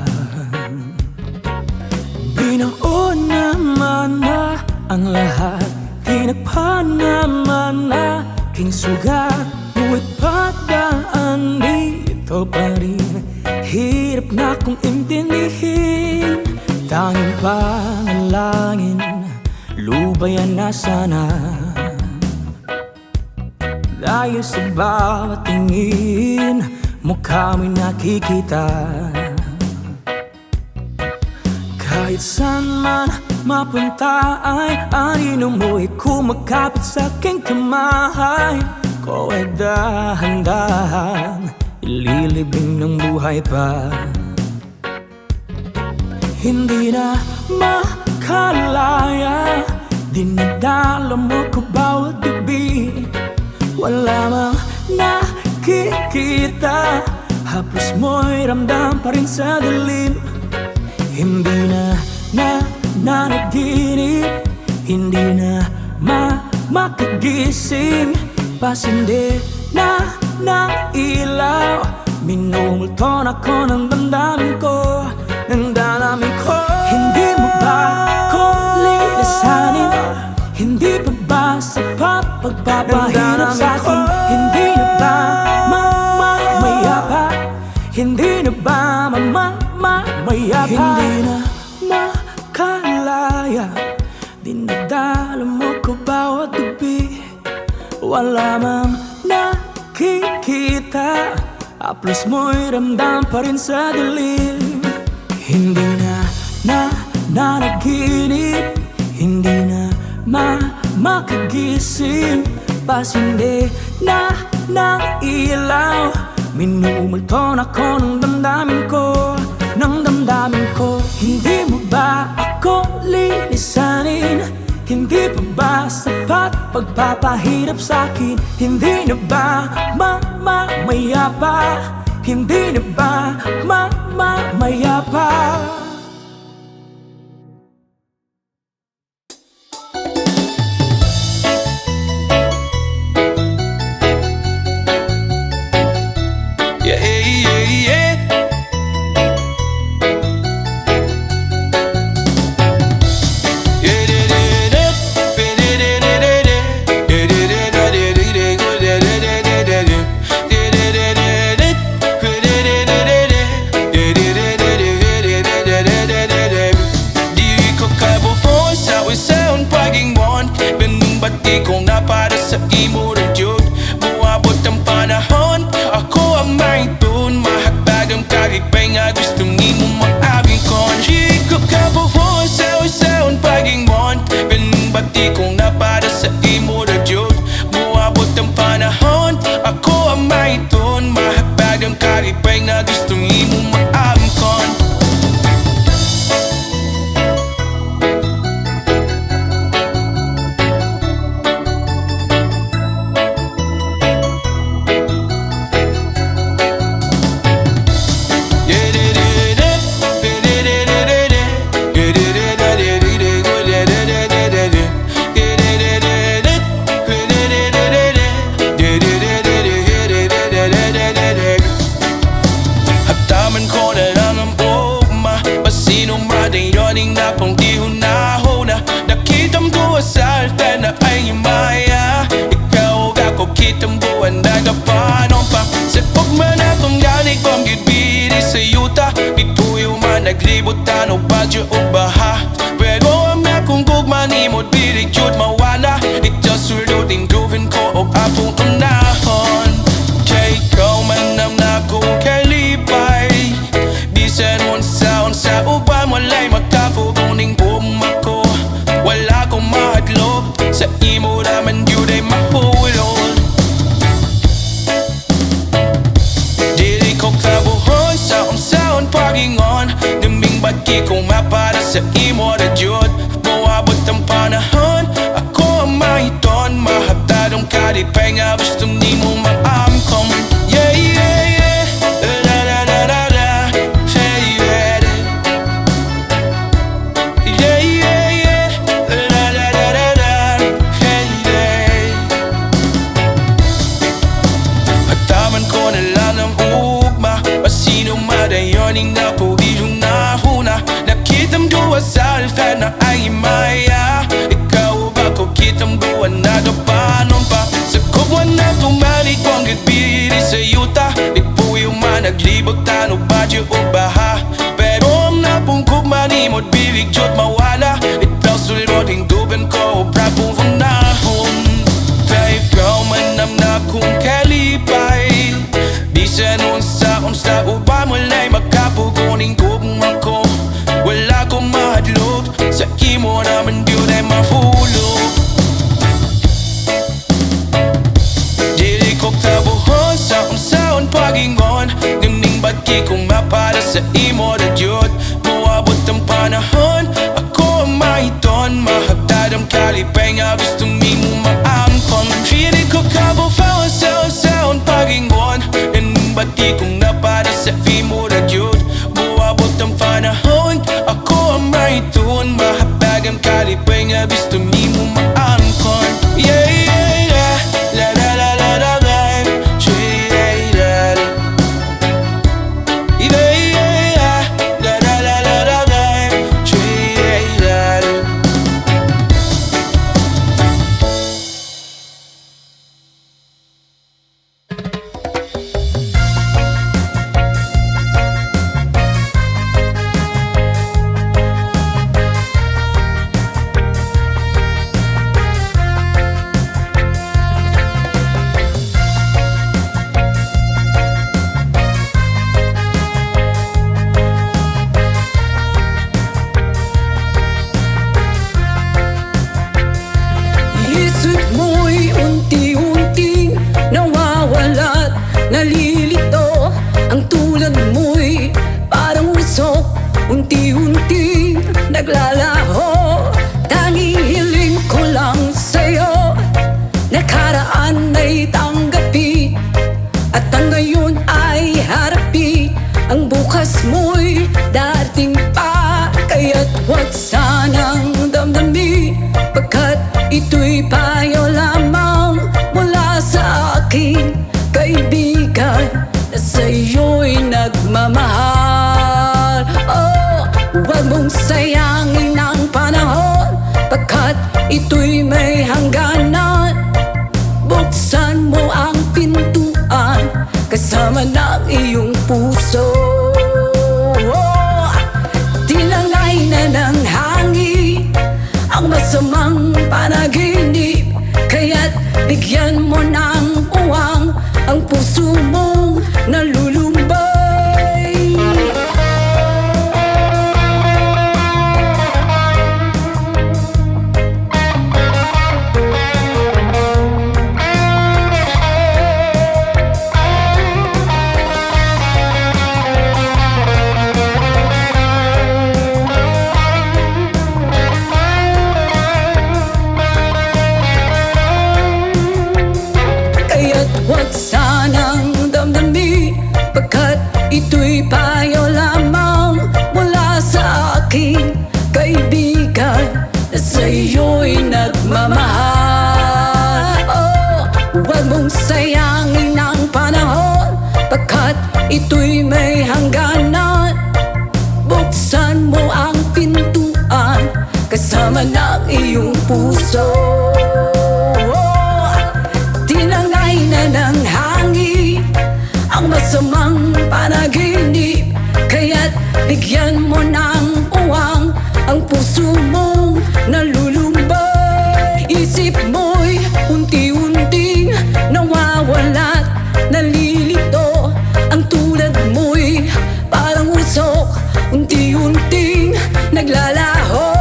Binaon naman na ang lahat, tinagpa naman na aking sugat. Ngunit ba't ba andito pa rin? Hirap na kong intindihin. Tanging panalangin, lubayan na sana. Dahil sa bawat tingin, mukha mo'y nakikita. Kahit saan man mapunta ay anino mo'y kumakapit sa aking kamay. Ko ay dahan-dahan ililibing ng buhay pa. Hindi na makalaya, dinadala mo ko bawat gabi. Wala mang nakikita, haplos mo'y ramdam pa rin sa dilim. Hindi na nanaginip, hindi na makagising. Pasindi na ng ilaw, minumulton ako ng damdamin ko, ng damdamin ko. Hindi mo ba ako lilisanin? Hindi pa ba sapat pagpapahirap sa'kin? Hindi na ba mamayapa? Hindi na ba mamayapa? Hindi na makalaya, dinadala mo ko bawat gabi. Wala mang nakikita, haplos mo'y ramdam pa rin sa dilim. Hindi na nanaginip, hindi na makagising. Pasindi na ng ilaw, minumulton ako ng damdamin ko, ng damdamin ko. Hindi mo ba ako lilisanin? Hindi pa ba sapat pagpapahirap sa'kin? Hindi na ba mamayapa? Hindi na ba mamayapa? Kung na para sa imo rin yun, buwabot ang panahon, ako ang maitun. Mahatag ang kagigpay nga gustong imo maabing kon. Higop ka po po sa usaon paging mon. Ganun bati kung na para sa imo rin yun, buwabot ang panahon, ako ang maitun. Mahatag ang kagigpay nga gustong imo maabing kon. naglibutan o bagyo o baha. Pero ang akong gugma ni mo't birig yun mawala. Ito sulutin gawin ko o apong unahon. Kay ikaw man ang nakong kalipay. Bisan unsa uban walay makapuguning bumako. Wala kong mahadlok sa imo naman yun ay mapulol. Dili ko kabuhon sa unsaon pagingon. Daming bagi kong mapara sa imo na jud. Moabot ang panahon, ako ang mahiton. Mahaptadong kalipay nga gusto ni mo maamkom. Yeah, yeah, yeah, la la la la la. Yeah, yeah, yeah, yeah, yeah, la la la la la. Yeah, yeah. Hataman ko na lang ang ugma. Pasino madayoning na pudilong nahuna. Nakitang duwa sa alfan na ay maya. Ikaw ba ko kitang duwa na kapanon pa. Sa kubwan na tumalik kong gagpili sa yuta. Ipuyo man naglibot tano badyo o baha. Pero ang napungkog manimod bilig jod mawala. Itaw suloding dugan ko o prapong funahon. Kaya ikaw man ang nakong kalipay. Bisan unsa uba mulay makapuguning gugma ko. Wala kong mahadlok sa imo naman yun ay mahulog. Dili ko kabuhon sa unsaon pagingon. Ganing bagi kong mapara sa imo na jud. Moabot ang panahon, ako ang mahiton. Mahagtad ang kalipay nga gusto ni mo maamkon. Dili ko kabuhon sa unsaon pagingon. Ganing bagi kong napara sa imo na jud. Moabot ang panahon, ako ang mahiton. Mahapag ang kalipay nga gusto ni mo maamkon. Yeah, yeah, yeah, la la la la la la. Yeah, yeah, yeah, yeah, la la la la la la. Yeah, yeah. Isip mo'y unti-unting nawawala't nalilito. Ang tulad mo'y parang usok, unti-unting naglalaho. Tanging hiling ko lang sa'yo, nakaraan ay tanggapin, at ang ngayon ay harapin. Ang bukas mo'y darating pa, kaya't huwag sanang damdamin, pagkat ito'y payo lamang mula sa akin, kaibigan, na sa'yo'y nagmamahal. Oh, huwag mong sayangin ang panahon, pagkat ito'y may hangganan. Buksan mo ang pintuan, kasama ng iyong puso. Oh, tinangay na ng hangin ang masamang panaginip, kaya't bigyan mo ng uwang ang puso mong nalulumbay. Huwag sanang damdamin, pagkat ito'y payo lamang mula sa akin, kaibigan, na sa'yo'y nagmamahal. Oh, huwag mong sayangin ang panahon, pagkat ito'y may hangganan. Buksan mo ang pintuan, kasama ng iyong puso. Tinangay na ng hangin ang masamang panaginip, kaya Kaya't bigyan mo ng uwang ang puso mong nalulumbay. Isip mo'y unti-unting nawawala't nalilito. Ang tulad mo'y parang usok, unti-unting naglalaho.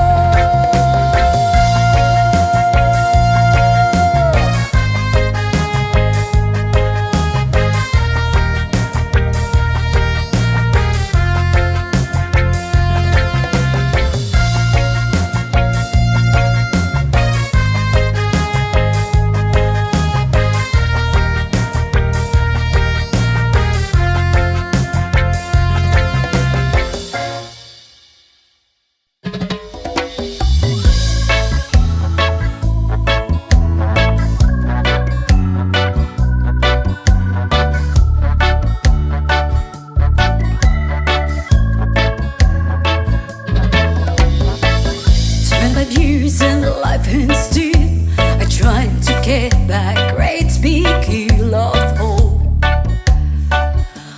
Years in life instead, I tried to get back great big hill of hope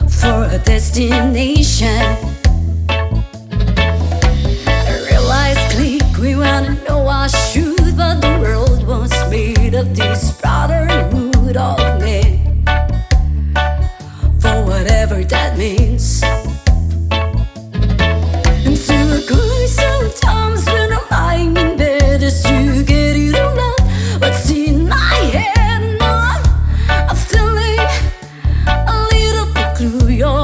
for a destination. I realized click, we wanna know our truth, but the world was made of this brotherhood of men, for whatever that means. And so I cry sometimes when I'm lying in bed just to get it all out. What's in my head now? I'm feeling a little peculiar.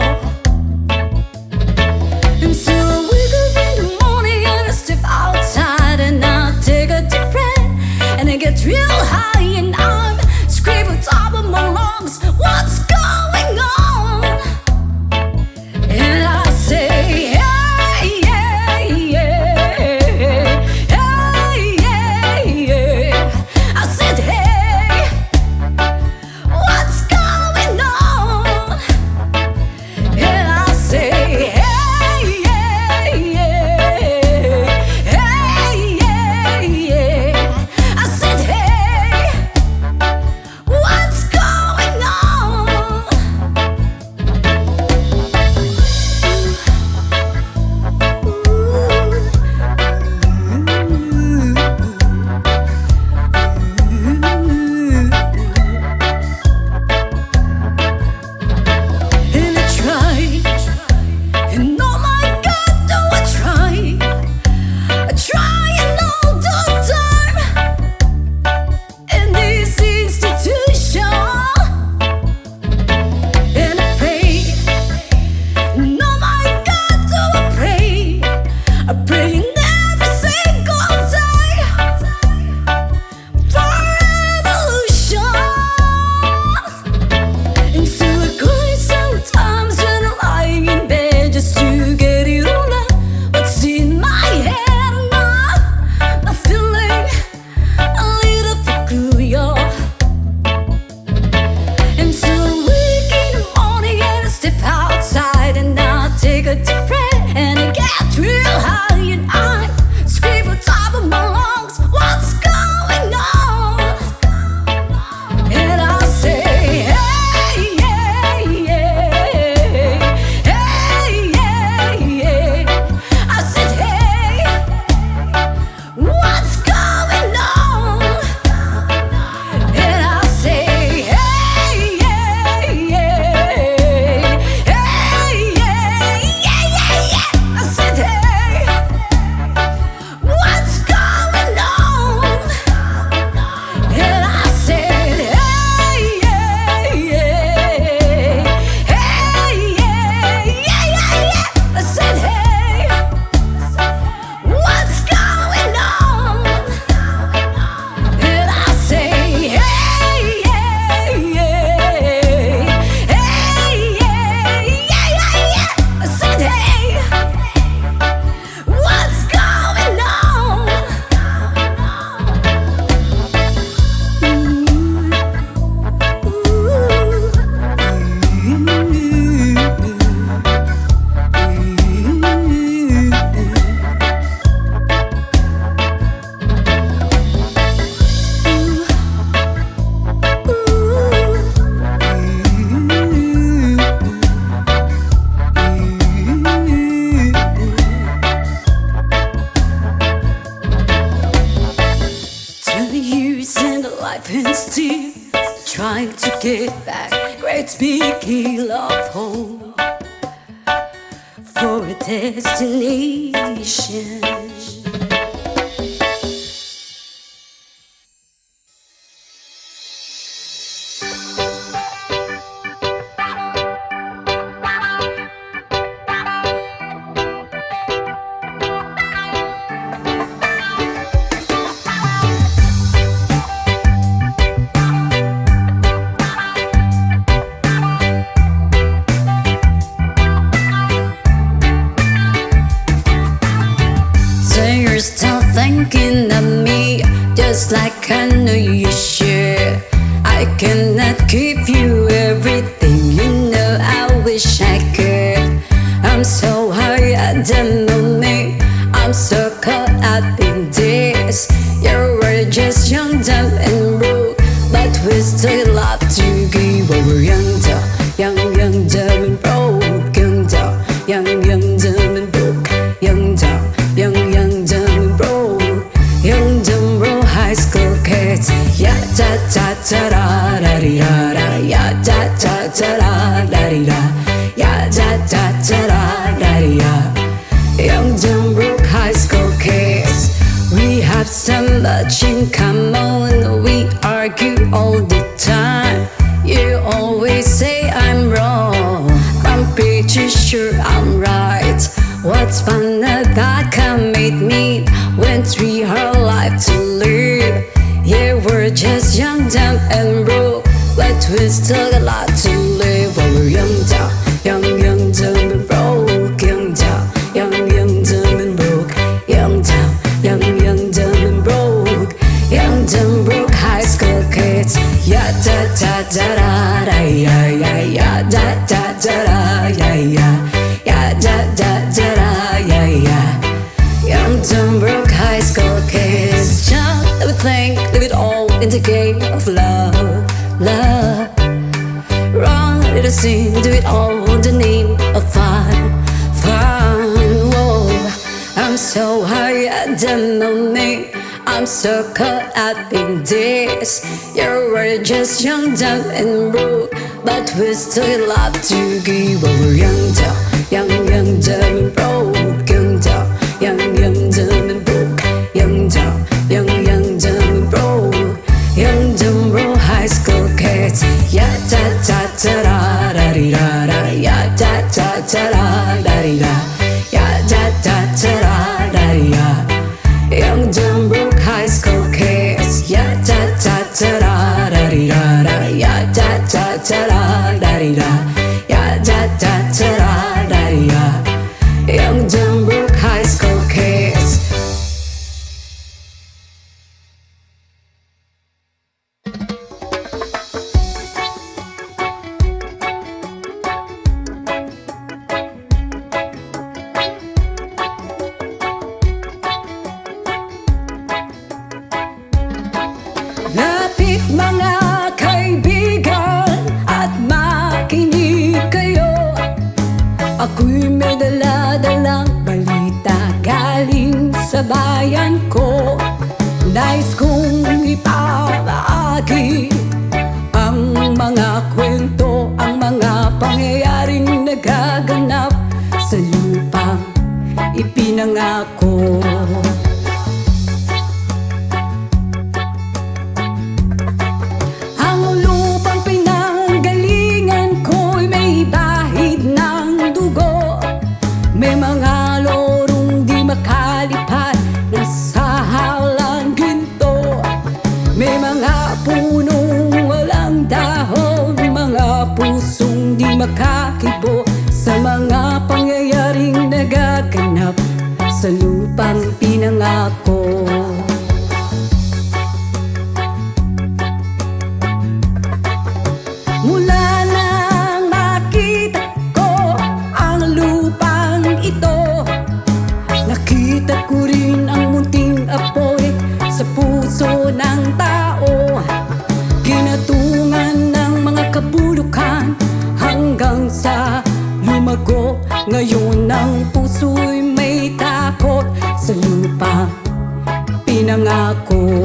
trying to get back. Great big hill of hope for a destination. So you're still thinking of me, just like I know you should. I cannot give you everything, you know I wish I could. I'm so high at the moment, I'm so caught up in this. You were just young, dumb and broke, but we still love to give over. Young, dumb, young, young, dumb and broke. Young, dumb, young, young, dumb and broke. Young, dumb, young, young, dumb and broke. Young, dumb, broke high school kids. Ya da da da da da di da da. Ya da da da da da di da. Ya da da da da da di da. Young, dumb, broke high school kids. We have so much in common. We argue all the time. You always say I'm wrong, I'm pretty sure I'm right. What's fun about commitment when we have life to live? Yeah, we're just young, dumb and broke, but we still got a lot to live. While we're young, dumb, young, young, dumb and broke. Young, dumb, young, young, dumb and broke. Young, dumb, young, young, dumb and broke. Young, dumb, broke high school kids. Ya da da da da da ya ya ya da da da da ya ya ya da da da da ya ya. Young, dumb, broke high school kids. Just let me think, live it all in the game of love, love. Run, let us sing, do it all in the name of fun, fun. Whoa, I'm so high at the moment, I'm so caught up in this. You were just young, dumb and broke, but we still love to give over. Young, dumb, young, young, dumb and broke. Young, dumb, young, young, dumb and broke. Young, dumb, young, young, dumb and broke. Young, dumb, broke high school kids. Ya da da da da da di da da. Ya da da da da da di da. Ya da da da da da di da. Young, dumb, broke high school kids. Ya da da da da da di da da. Ya da da da da da di da. Ya da da da da da di da. Young, dumb, broke high school kids. Lapit mga kaibigan at makinig kayo. Ako'y may dala-dalang balita galing sa bayan ko. Nais kong ipabahagi ang mga kwento, ang mga pangyayaring nagaganap sa lupang ipinangako. Ang lupang pinanggalingan ko'y may bahid ng dugo. May mga lorong di makalipad na sa halang ginto. May mga punong walang dahon, mga pusong di makakibo sa mga pangyayaring nagaganap sa lupang pinangako. Mula nang makita ko ang lupang ito, nakita ko rin ang munting apoy sa puso ng tao. Kinatungan ng mga kabulukan hanggang sa lumago. Ngayon ang puso'y may takot sa lupang pinangako.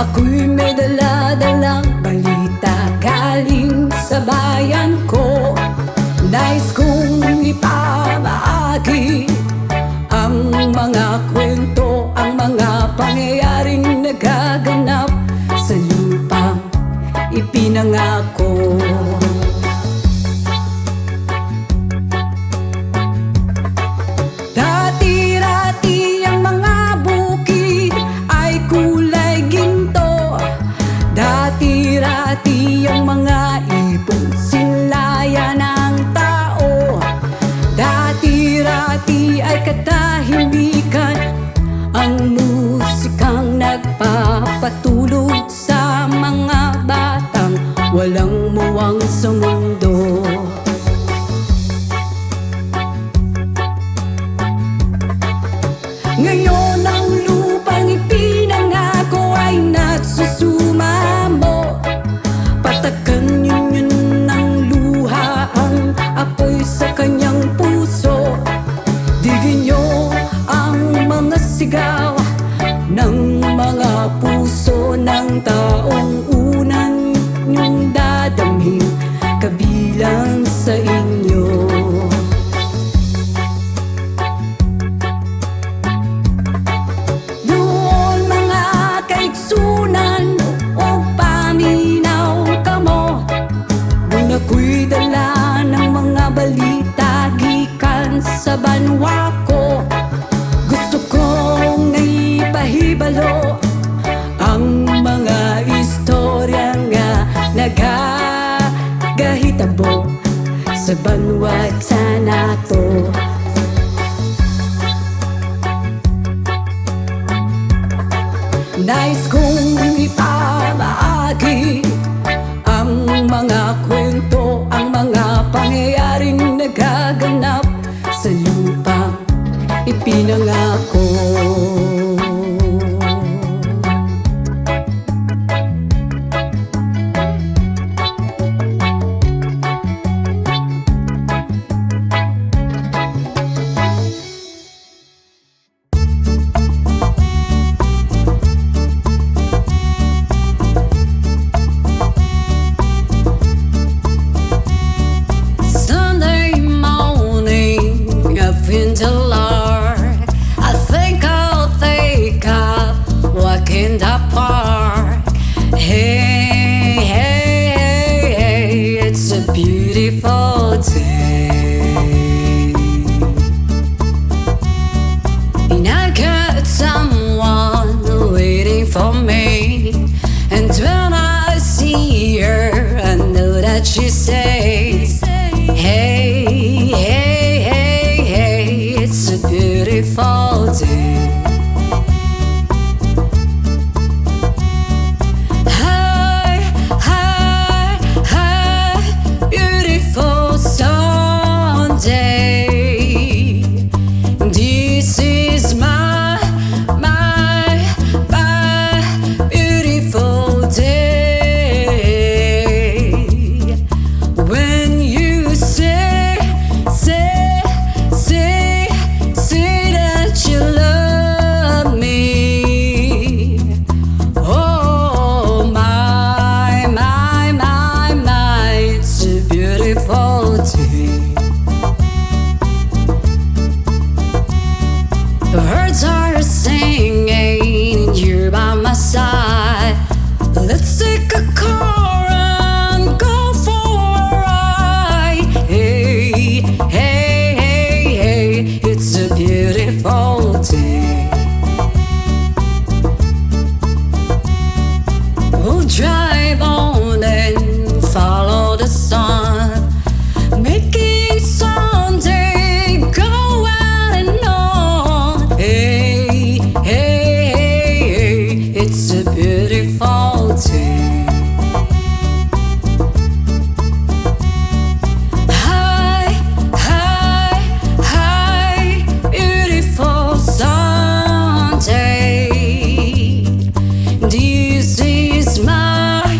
Ako'y may dala-dalang balita galing sa bayan ko. Nais kong ipamahagi ang mga kwento, ang mga pangyayaring nagaganap sa lupang ipinangako. Dati-rati ang mga bukid ay kulay ginto. Dati-rati ang mga ibon sinlaya ng tao. Dati-rati ay katahimikan ang musikang nagpapatulog sa mga batang walang muwang sa mundo. Ngayon ang lupang ipinangako ay nagsusumamo. Patakan yun ng luha ang apoy sa kanyang puso. Digin niyo ang mga sigaw ng mga puso ng taong unang niyong dadamhin kabilang sa inyo. Doon mga kaigsunan o paminaw kamo. Doon ako'y dala ng mga balita gikan sa banwa ko. Gusto kong naipahibalo ang mga istorya nga nagagahitabo sa banwa sa nato. Nais kong ipamahagi ang mga kwento, ang mga pangyayaring nagaganap sa lupang ipinangako. Sunday morning, I've been to Lord. I think I'll take up walk in the park. Hey, hey, hey, hey, it's a beautiful day. And I got someone waiting for me. And when I see her, I know that she says, hey, hey, hey, hey, it's a beautiful day. Hi, hi, hi, beautiful Sunday. This is my beautiful day. When you say that you love me. Oh my, it's a beautiful day. The birds are singing and you're by my side. Let's take a car and go for a ride. Hey, hey, hey, hey, it's a beautiful day. We'll drive on and follow the sun, making Sunday go on and on. Hey, hey, hey, hey, it's a beautiful day. Hi, hi, hi, beautiful Sunday. This is my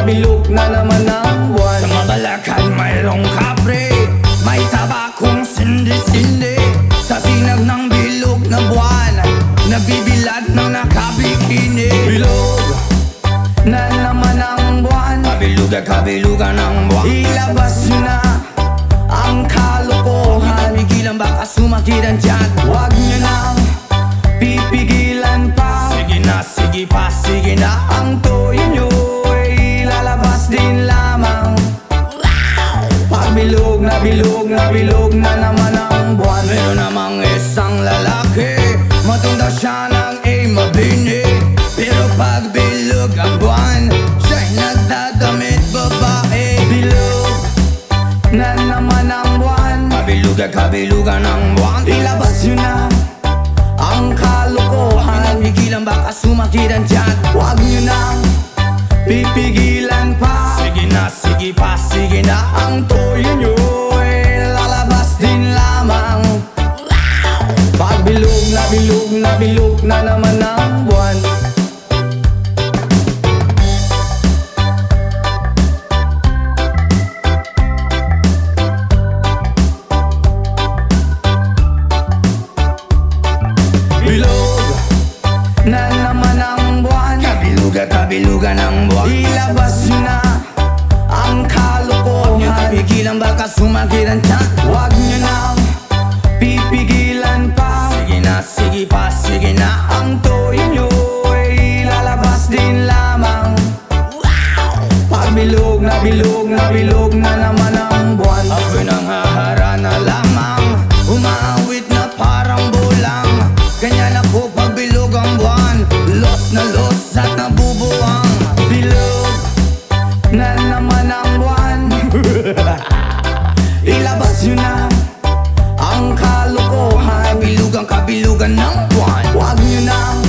bilog na naman ang buwan. Sa Mabalacan mayroong kapre, may tabakong sindi-sindi. Sa sinag ng bilog na buwan, nabibilad ng nakabikini. Bilog na naman ang buwan, kabilugan ng buwan. Ilabas nyo na ang kalokohan, pigilan baka sumakit ang tiyan. Huwag nyo nang pipigilan pa. Sige na, sige pa, sige na. Ang toyo nyo ay lalabas din lamang. Pag bilog na naman ang buwan, meron namang isang lalaki, matunda siya ng mabini. Pero pag bilog ang buwan, siya'y nagdadamit babae. Bilog na naman ang buwan, kabilugan ng buwan. Ilabas nyo na ang kalokohan, pigilan baka sumakit ang tiyan. Huwag nyo nang pipigilan pa. Sige na, sige pa, sige na. Ang toyo nyo ay lalabas din lamang. Pag bilog na naman ang buwan. Na naman ang buwan, kabilugan ng buwan. Ilabas nyo na ang kalokohan, pigilan baka sumakit ang tiyan. Huwag nyo nang pipigilan pa. Sige na, sige pa, sige na. Ang toyo nyo ay lalabas din lamang. Pag bilog na naman ang buwan, ako'y nang haharana lamang, umaawit na parang bulang. Ganyan ako pag bilog ang buwan, los na los at nabubuwang. Bilog na naman ang buwan. Ilabas nyo na ang kalokohan, kabilugan ng buwan. Huwag nyo nang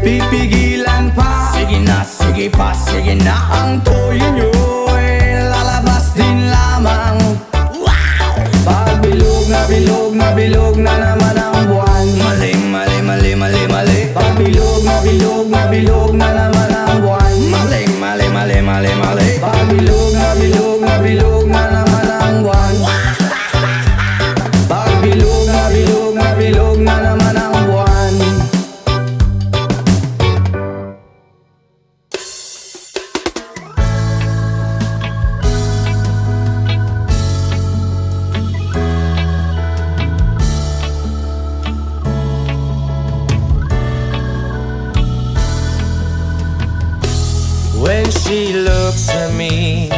pipigilan pa. Sige na, sige pa, sige na. Ang toyo nyo ay lalabas din lamang. Pag bilog na naman ang buwan, mali. Pag bilog na naman ang buwan, mali. Pag bilog na naman ang buwan, pag bilog na naman ang buwan. When she looks at me,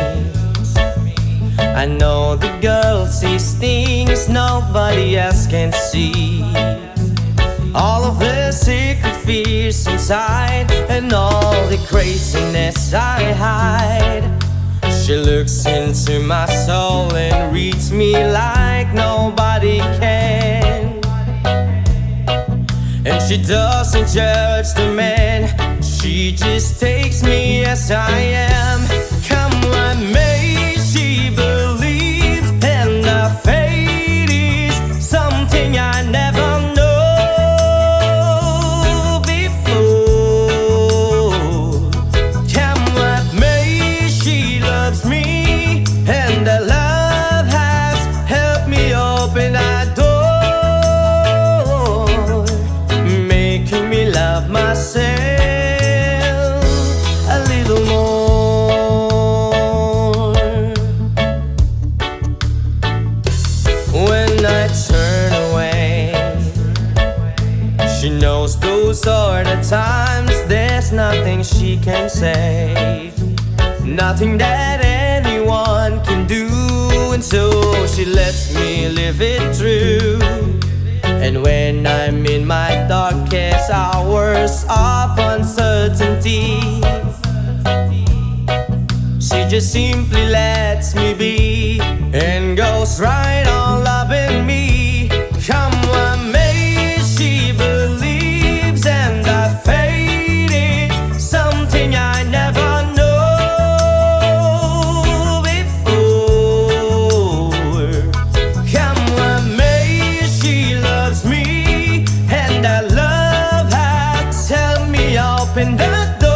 I know the girl sees things nobody else can see. All of the secret fears inside and all the craziness I hide. She looks into my soul and reads me like nobody can. And she doesn't judge the man, she just takes me as I am. Come what may, she believes, and the fate is something I never know before. Come what may, she loves me, and the love has helped me open that door, making me love myself a little more. When I turn away, she knows those are the times there's nothing she can say, nothing that anyone can do, and so she lets me live it through. And when I'm in my darkest hours of uncertainty, she just simply lets me be and goes right on loving me. Come what may, she believes, and the fate is something I never know before. Come what may, she loves me, and that love has helped me open the door,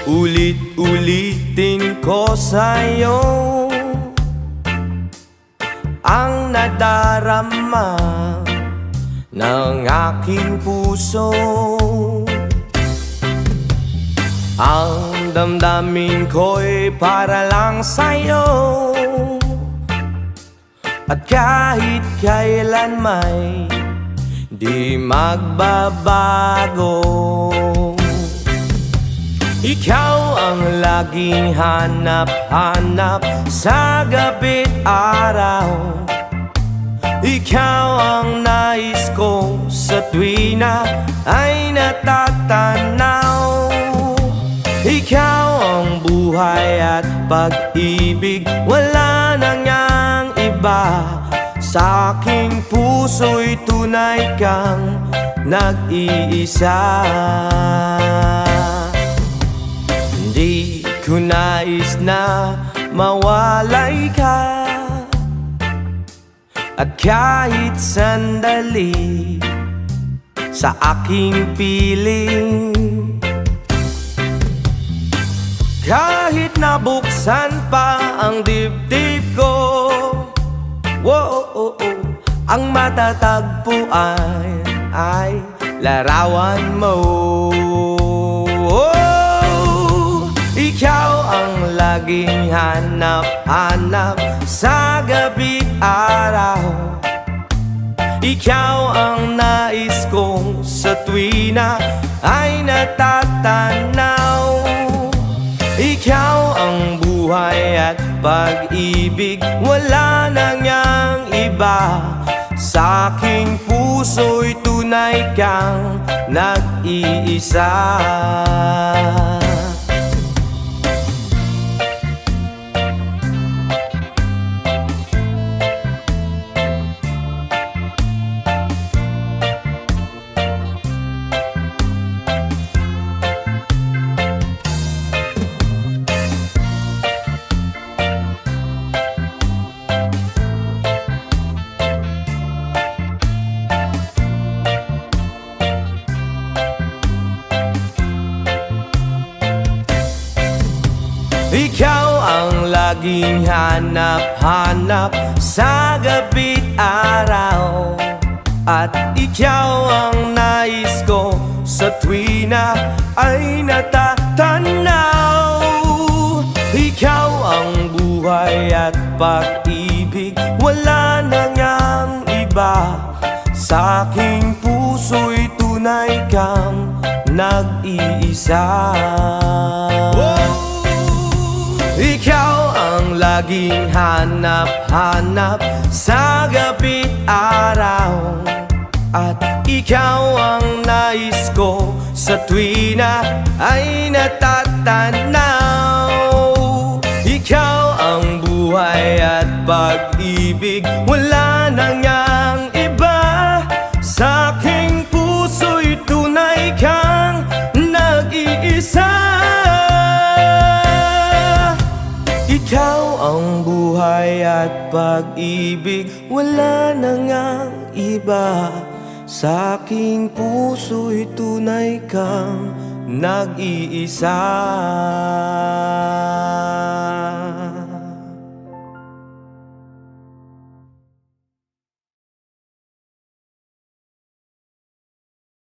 Ulit-ulitin ko sa'yo ang nadarama ng aking puso. Ang damdamin ko'y para lang sa'yo, at kahit kailan may di magbabago. Ikaw ang laging hanap-hanap sa gabi't araw. Ikaw ang nais ko sa tuwi na ay natatanaw. Ikaw ang buhay at pag-ibig, wala nang ngang iba. Sa aking puso'y tunay kang nag-iisa. Di ko nais na mawalay ka, at kahit sandali sa aking piling. Kahit nabuksan pa ang dibdib ko, ang matatagpuan ay larawan mo. Ikaw ang laging hanap-hanap sa gabi't araw. Ikaw ang nais kong sa tuwi na ay natatanaw. Ikaw ang buhay at pag-ibig, wala nang ngang iba. Sa aking puso'y tunay kang nag-iisa. Ikaw ang laging hanap-hanap sa gabi't araw, at ikaw ang nais ko sa tuwi na ay natatanaw. Ikaw ang buhay at pag-ibig, wala nang ngang iba. Sa aking puso'y tunay kang nag-iisa. Ikaw ang laging hanap-hanap sa gabi't araw, at ikaw ang nais ko sa tuwi na ay natatanaw. Ikaw ang buhay at pag-ibig, wala nang ngang iba. Sa aking puso'y tunay kang nag-iisa. Ikaw ang buhay at pag-ibig, wala nang ngang iba. Sa aking puso'y tunay kang nag-iisa.